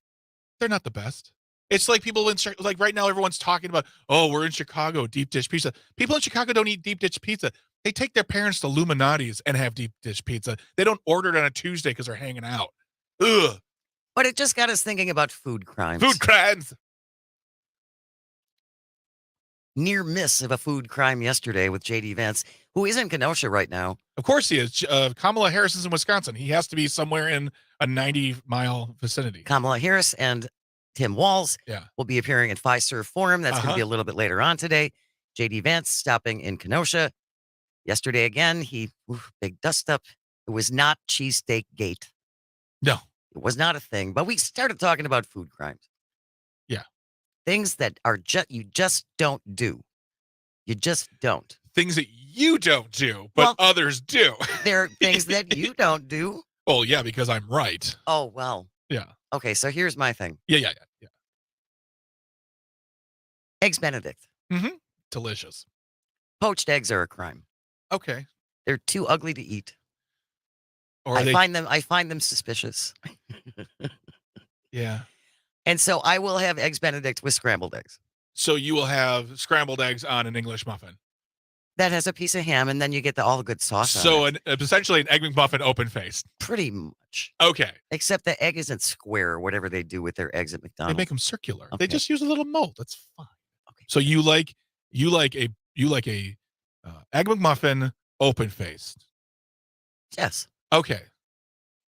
they're not the best. It's like people in like right now, everyone's talking about, oh, we're in Chicago, deep dish pizza. People in Chicago don't eat deep dish pizza. They take their parents to Illuminati's and have deep dish pizza. They don't order it on a Tuesday because they're hanging out. Ugh. But it just got us thinking about food crimes. Food crimes. Near miss of a food crime yesterday with J.D. Vance, who is in Kenosha right now. Of course he is. Kamala Harris is in Wisconsin. He has to be somewhere in a 90-mile vicinity. Kamala Harris and Tim Walz will be appearing at Fiserv Forum. That's going to be a little bit later on today. J.D. Vance stopping in Kenosha. Yesterday again, big dust up. It was not cheesesteak gate. No. It was not a thing. But we started talking about food crimes. Things that are you just don't do. You just don't. Things that you don't do, but Well, others do. There are things that you don't do. Well, yeah, because I'm right. Oh, well. Yeah. Okay, so here's my thing. Yeah. Eggs Benedict. Delicious. Poached eggs are a crime. Okay. They're too ugly to eat. Or I find them suspicious. Yeah. And so I will have Eggs Benedict with scrambled eggs. So you will have scrambled eggs on an English muffin. That has a piece of ham, and then you get all the good sauce So on it. essentially an egg McMuffin open-faced. Pretty much. Okay. Except the egg isn't square or whatever they do with their eggs at They McDonald's. make them circular. Okay. They just use a little mold. That's fine. Okay. So you like a egg McMuffin open-faced. Yes. Okay.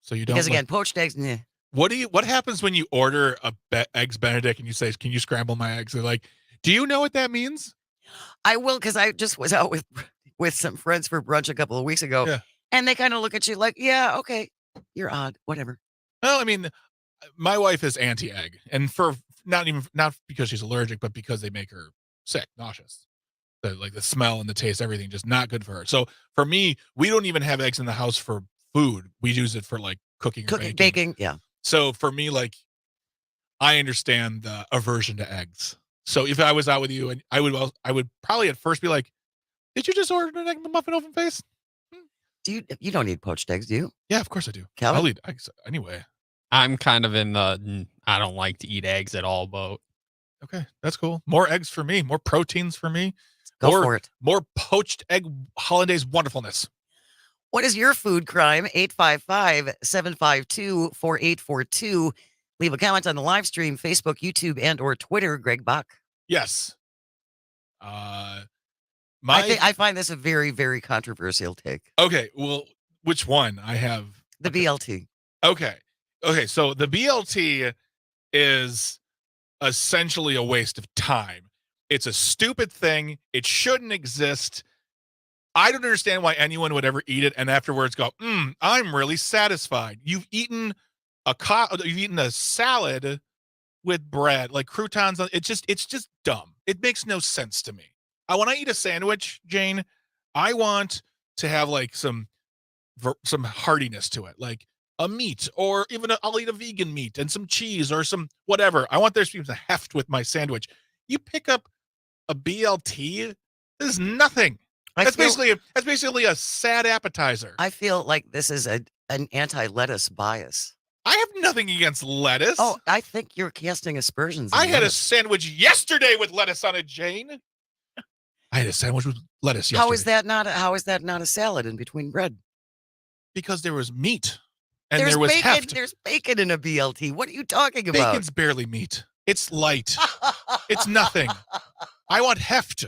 So you don't Because again, poached eggs, nah. What happens when you order eggs Benedict and you say, "Can you scramble my eggs?" They're like, "Do you know what that means?" I will, because I just was out with some friends for brunch a couple of weeks ago. Yeah. And they kind of look at you like, yeah, okay, you're odd, whatever. Well, I mean, my wife is anti-egg, and for not because she's allergic, but because they make her sick, nauseous. The smell and the taste, everything, just not good for her. So for me, we don't even have eggs in the house for food. We use it for like cooking or baking. Yeah. So for me, like, I understand the aversion to eggs. So if I was out with you, and I would probably at first be like, "Did you just order an egg McMuffin open face?" You don't eat poached eggs, do you? Yeah, of course I do. Calvin? I'll eat eggs anyway. I'm kind of in the I don't like to eat eggs at all boat. Okay, that's cool. More eggs for me. More proteins for me. Go for it. More poached egg hollandaise wonderfulness. What is your food crime? 855-752-4842. Leave a comment on the live stream, Facebook, YouTube, and or Twitter. Greg Bach. Yes. I find this a very, very controversial take. Okay, well, which one? I have the BLT. Okay, so the BLT is essentially a waste of time. It's a stupid thing. It shouldn't exist. I don't understand why anyone would ever eat it and afterwards go, I'm really satisfied. You've eaten a salad with bread, like croutons. It's just dumb. It makes no sense to me. When I eat a sandwich, Jane, I want to have like some heartiness to it, like a meat, or even I'll eat a vegan meat and some cheese or some whatever. I want there to be some heft with my sandwich. You pick up a BLT, there's nothing. That's basically a sad appetizer. I feel like this is an anti-lettuce bias. I have nothing against lettuce. Oh, I think you're casting aspersions. I had a sandwich yesterday with lettuce on it, Jane. I had a sandwich with lettuce yesterday. How is that not a salad in between bread? Because there was meat and there was bacon. Heft. There's bacon in a BLT. What are you talking about? Bacon's barely meat. It's light. It's nothing. I want heft.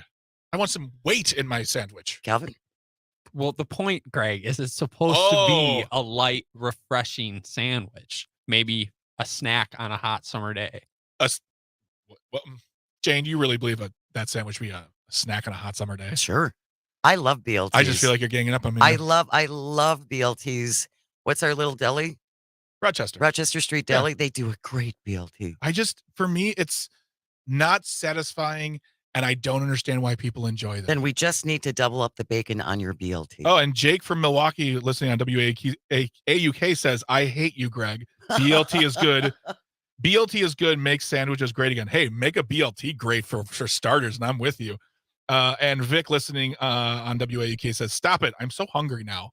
I want some weight in my sandwich. Calvin? Well, the point, Greg, is it's supposed to be a light, refreshing sandwich. Maybe a snack on a hot summer day. Jane, do you really believe that sandwich would be a snack on a hot summer day? Sure. I love BLTs. I just feel like you're ganging up on me. I love BLTs. What's our little deli? Rochester Street Deli. Yeah. They do a great BLT. For me, it's not satisfying, and I don't understand why people enjoy them. Then we just need to double up the bacon on your BLT. Oh, and Jake from Milwaukee, listening on WAUK, says, "I hate you, Greg. BLT is good. BLT is good. Make sandwiches great again." Hey, make a BLT great for starters, and I'm with you. And Vic, listening on WAUK, says, "Stop it. I'm so hungry now."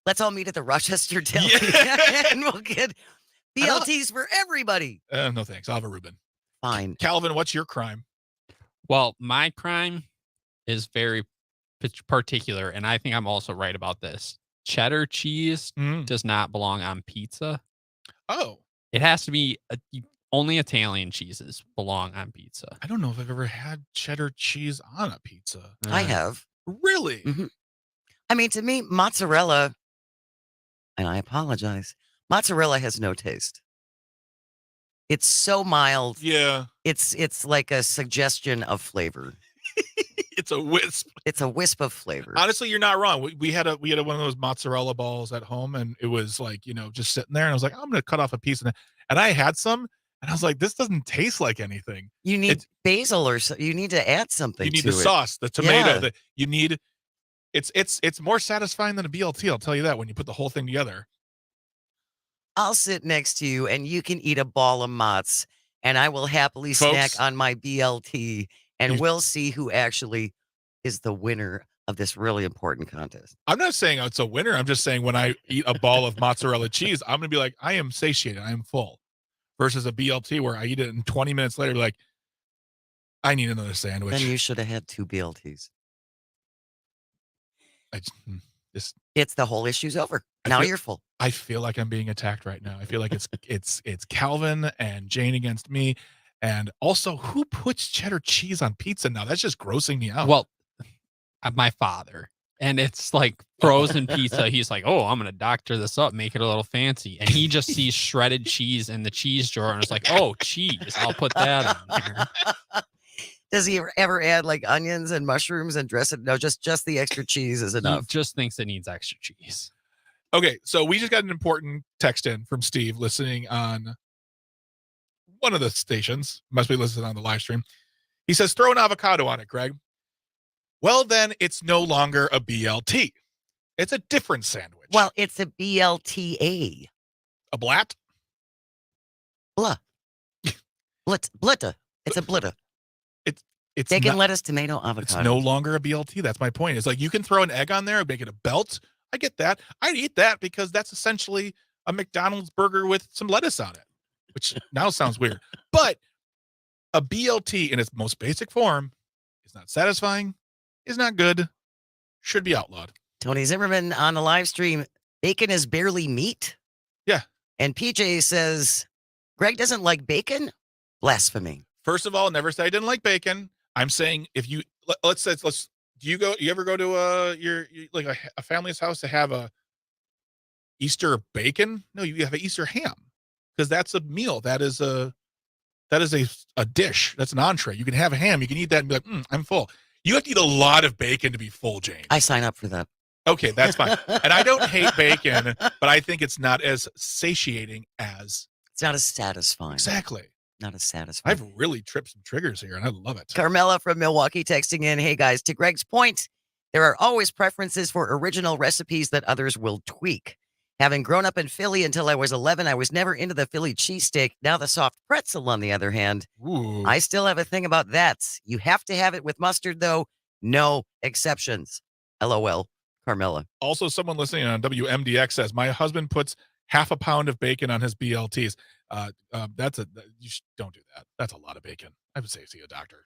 Let's all meet at the Rochester Deli, and we'll get BLTs for everybody. No thanks. I'll have a Reuben. Fine. Calvin, what's your crime? Well, my crime is very particular, and I think I'm also right about this. Cheddar cheese does not belong on pizza. Oh. It has to be only Italian cheeses belong on pizza. I don't know if I've ever had cheddar cheese on a pizza. I have. Really? Mm-hmm. I mean, to me, mozzarella, and I apologize, mozzarella has no taste. It's so mild. Yeah. It's like a suggestion of flavor. It's a wisp. It's a wisp of flavor. Honestly, you're not wrong. We had one of those mozzarella balls at home, and it was like, just sitting there, and I was like, I'm going to cut off a piece, and I had some, And I was like, this doesn't taste like anything. You need It's- basil or so. You need to add something. You need to the it. sauce, the tomato. Yeah. You need. It's more satisfying than a BLT. I'll tell you that when you put the whole thing together. I'll sit next to you and you can eat a ball of mozz, and I will happily Folks, snack on my BLT, and you- we'll see who actually is the winner of this really important contest. I'm not saying it's a winner. I'm just saying when I eat a ball of mozzarella cheese, I'm gonna be like, I am satiated. I am full. Versus a BLT where I eat it and 20 minutes later, like, I need another sandwich. Then you should have had 2 BLTs. This It's the whole issue's over. I Now feel- you're full. I feel like I'm being attacked right now. I feel like it's Calvin and Jane against me. And also, who puts cheddar cheese on pizza now? That's just grossing me out. Well, my father. And it's like frozen pizza. He's like, oh, I'm going to doctor this up, make it a little fancy. And he just sees shredded cheese in the cheese drawer and is like, oh, cheese. I'll put that on here. Does he ever add like onions and mushrooms and dress it? No, just the extra cheese is enough. He just thinks it needs extra cheese. Okay, so we just got an important text in from Steve listening on one of the stations. Must be listening on the live stream. He says, throw an avocado on it, Greg. Well, then it's no longer a BLT. It's a different sandwich. Well, it's a BLTA. A blat? Blah. Blitta. It's a blitta. It's Bacon, not, lettuce, tomato, avocado. it's no longer a BLT. That's my point. It's like you can throw an egg on there and make it a belt. I get that. I'd eat that because that's essentially a McDonald's burger with some lettuce on it, which now sounds weird. But a BLT in its most basic form is not satisfying, is not good, should be outlawed. Tony Zimmerman on the live stream. Bacon is barely meat. Yeah. And PJ says, Greg doesn't like bacon? Blasphemy. First of all, never say I didn't like bacon. I'm saying if you let's do you ever go to your like a family's house to have a Easter bacon? No, you have an Easter ham because that's a meal. That is a dish. That's an entree. You can have a ham. You can eat that and be like, I'm full. You have to eat a lot of bacon to be full, Jane. I sign up for that. Okay, that's fine. And I don't hate bacon, but I think it's not as satiating as It's not as satisfying. exactly. Not as satisfying. I've really tripped some triggers here, and I love it. Carmela from Milwaukee texting in, hey guys, to Greg's point, there are always preferences for original recipes that others will tweak. Having grown up in Philly until I was 11, I was never into the Philly cheesesteak. Now the soft pretzel, on the other hand, Ooh. I still have a thing about that. You have to have it with mustard, though. No exceptions. LOL, Carmela. Also, someone listening on WMDX says, my husband puts half a pound of bacon on his BLTs. Don't do that. That's a lot of bacon. I would say see a doctor.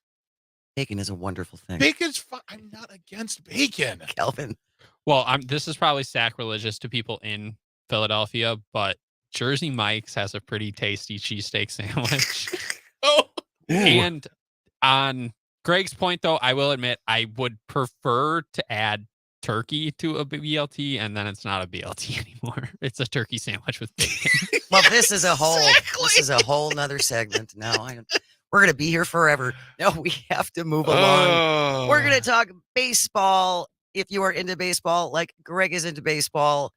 Bacon is a wonderful thing. Bacon's fine. I'm not against bacon. Calvin. Well, this is probably sacrilegious to people in Philadelphia, but Jersey Mike's has a pretty tasty cheesesteak sandwich. Oh, And on Greg's point, though, I will admit I would prefer to add turkey to a BLT, and then it's not a BLT anymore. It's a turkey sandwich with bacon. Well, this is a whole nother segment. No, we're going to be here forever. No, we have to move along. Oh. We're going to talk baseball. If you are into baseball, like Greg is into baseball,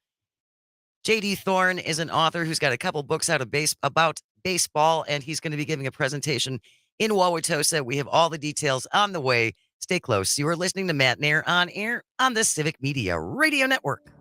J.D. Thorne is an author who's got a couple books out about baseball, and he's going to be giving a presentation in Wauwatosa. We have all the details on the way. Stay close. You are listening to Matenaer On Air on the Civic Media Radio Network.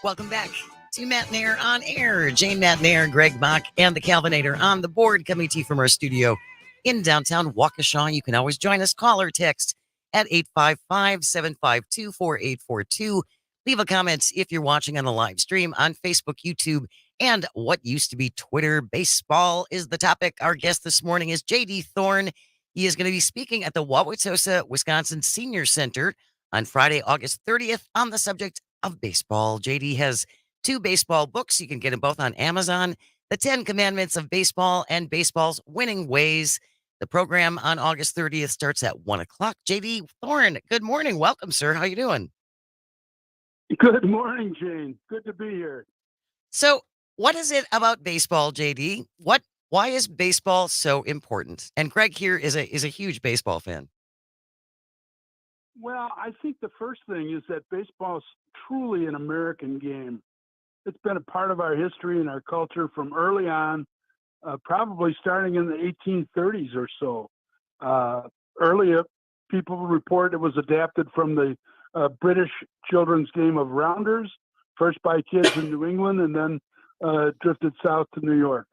Welcome back to Matenaer On Air. Jane Matenaer, Greg Bach, and the Calvinator on the board, coming to you from our studio in downtown Waukesha. You can always join us. Call or text at 855-752-4842. Leave a comment if you're watching on the live stream on Facebook, YouTube, and what used to be Twitter. Baseball is the topic. Our guest this morning is J.D. Thorne. He is going to be speaking at the Wauwatosa, Wisconsin Senior Center on Friday, August 30th on the subject of baseball. JD has 2 baseball books. You can get them both on Amazon: The 10 Commandments of Baseball and Baseball's Winning Ways. The program on August 30th starts at 1 o'clock. JD Thorne, good morning. Welcome, sir. How you doing? Good morning, Jane. Good to be here. So, what is it about baseball, JD? Why is baseball so important? And Greg here is a huge baseball fan. Well, I think the first thing is that baseball is truly an American game. It's been a part of our history and our culture from early on, probably starting in the 1830s or so. Earlier, people report it was adapted from the British children's game of rounders, first by kids in New England and then drifted south to New York.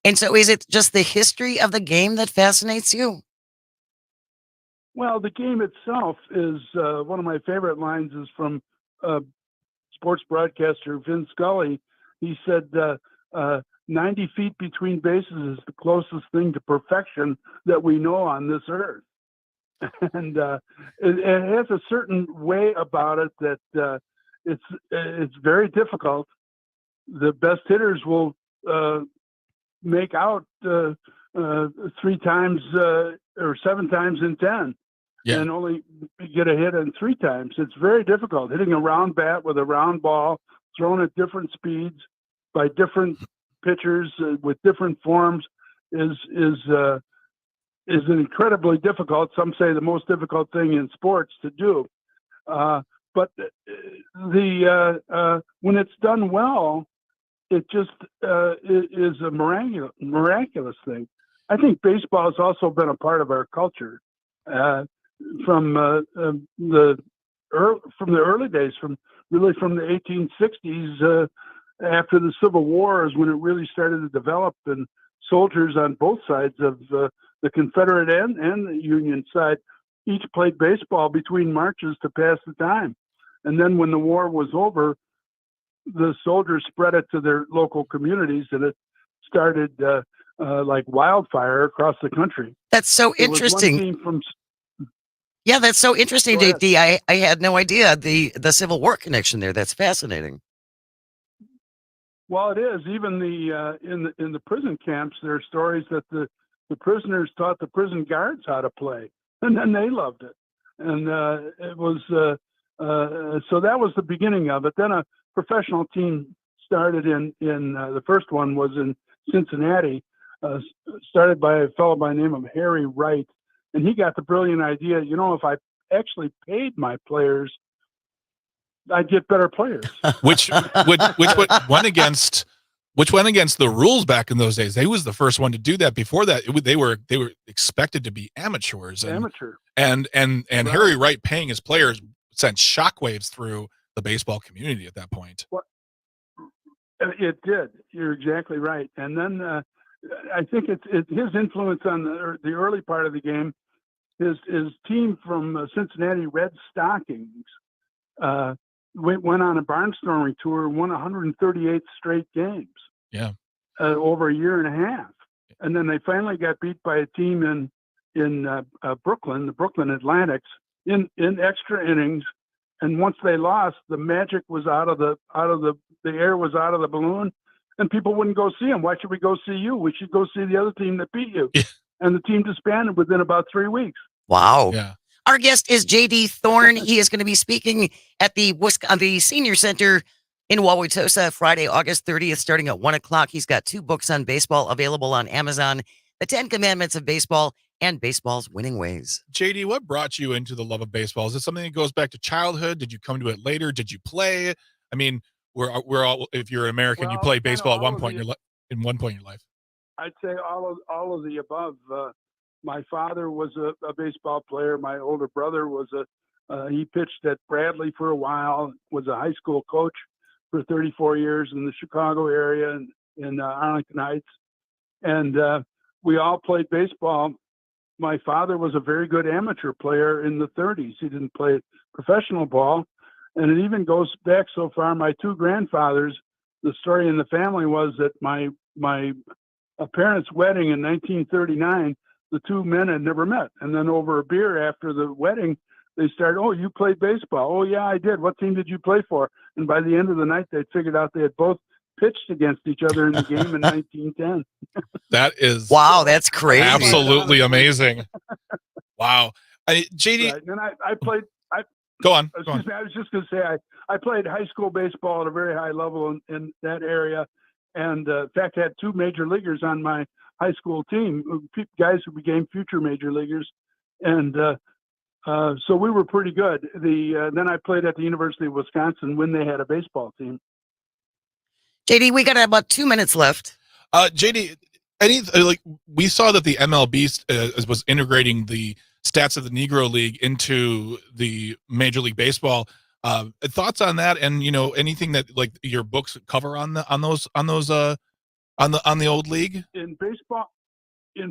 And so is it just the history of the game that fascinates you? Well, the game itself is one of my favorite lines is from sports broadcaster Vin Scully. He said, 90 feet between bases is the closest thing to perfection that we know on this earth. And it has a certain way about it that it's very difficult. The best hitters will make out 3 times or 7 times in 10. Yeah. And only get a hit in 3 times. It's very difficult. Hitting a round bat with a round ball, thrown at different speeds by different pitchers with different forms is incredibly difficult. Some say the most difficult thing in sports to do. But when it's done well, it just is a miraculous thing. I think baseball has also been a part of our culture. From the early days, from the 1860s, after the Civil War is when it really started to develop, and soldiers on both sides of the Confederate and the Union side each played baseball between marches to pass the time. And then when the war was over, the soldiers spread it to their local communities, and it started like wildfire across the country. That's so interesting. Yeah, that's so interesting, JD. I had no idea the Civil War connection there. That's fascinating. Well, it is. Even in the prison camps, there are stories that the prisoners taught the prison guards how to play, and then they loved it. And it was so that was the beginning of it. Then a professional team started in the first one was in Cincinnati, started by a fellow by the name of Harry Wright. And he got the brilliant idea, if I actually paid my players, I'd get better players. which went against the rules back in those days. They was the first one to do that. Before that, they were expected to be amateurs. And right. Harry Wright paying his players sent shockwaves through the baseball community at that point. Well, it did. You're exactly right. And then I think it's his influence on the early part of the game. His team from Cincinnati Red Stockings went on a barnstorming tour, won 138 straight games. Yeah, over a year and a half, and then they finally got beat by a team in Brooklyn, the Brooklyn Atlantics, in extra innings. And once they lost, the magic was out of the air was out of the balloon, and people wouldn't go see them. Why should we go see you? We should go see the other team that beat you. And the team disbanded within about 3 weeks. Wow. Yeah. Our guest is J.D. Thorne. He is going to be speaking at the Senior Center in Wauwatosa Friday, August 30th, starting at 1 o'clock. He's got 2 books on baseball available on Amazon: The 10 Commandments of Baseball and Baseball's Winning Ways. JD, what brought you into the love of baseball? Is it something that goes back to childhood? Did you come to it later? Did you play? I mean, we're all, if you're an American, you play baseball at one point in your life. I'd say all of the above. My father was a baseball player. My older brother was He pitched at Bradley for a while, was a high school coach for 34 years in the Chicago area and in Arlington Heights. And we all played baseball. My father was a very good amateur player in the 30s. He didn't play professional ball. And it even goes back so far. My two grandfathers, the story in the family was that my parents' wedding in 1939, the two men had never met. And then over a beer after the wedding, they started, "Oh, you played baseball." "Oh, yeah, I did. What team did you play for?" And by the end of the night, they figured out they had both pitched against each other in the game in 1910. That is Wow, that's crazy. absolutely amazing. Wow. JD, Right. And I played. go on. Excuse me. I was just going to say I played high school baseball at a very high level in that area, and in fact had two major leaguers on my high school team, guys who became future major leaguers, and so we were pretty good. Then I played at the University of Wisconsin when they had a baseball team. JD, we got about 2 minutes left. JD, we saw that the MLB was integrating the stats of the Negro League into the Major League Baseball. Thoughts on that, and anything that like your books cover on the old league? In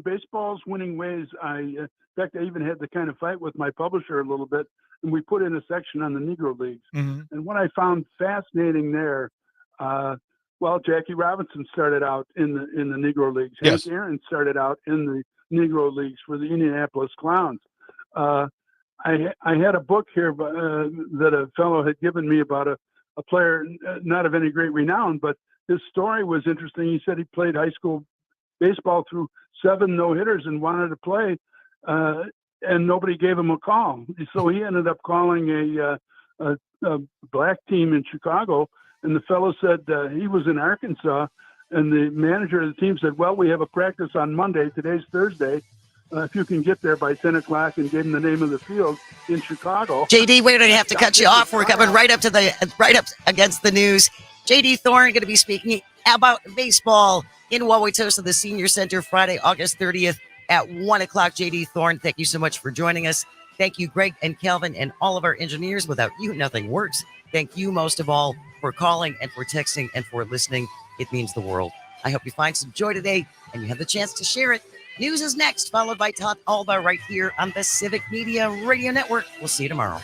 baseball's winning ways, in fact, I even had to kind of fight with my publisher a little bit, and we put in a section on the Negro Leagues. Mm-hmm. And what I found fascinating there, well, Jackie Robinson started out in the Negro Leagues. Yes. Hank Aaron started out in the Negro Leagues for the Indianapolis Clowns. I had a book here that a fellow had given me about a player not of any great renown, but his story was interesting. He said he played high school baseball through 7 no-hitters and wanted to play, and nobody gave him a call. So he ended up calling a black team in Chicago, and the fellow said he was in Arkansas, and the manager of the team said, "Well, we have a practice on Monday. Today's Thursday. If you can get there by 10 o'clock," and gave him the name of the field in Chicago. JD, we're going to have to cut you off. We're coming right up against the news. JD Thorne going to be speaking about baseball in Wauwatosa, the Senior Center, Friday, August 30th at 1 o'clock. JD Thorne, thank you so much for joining us. Thank you, Greg and Calvin and all of our engineers. Without you, nothing works. Thank you most of all for calling and for texting and for listening. It means the world. I hope you find some joy today and you have the chance to share it. News is next, followed by Talk Alba right here on the Civic Media Radio Network. We'll see you tomorrow.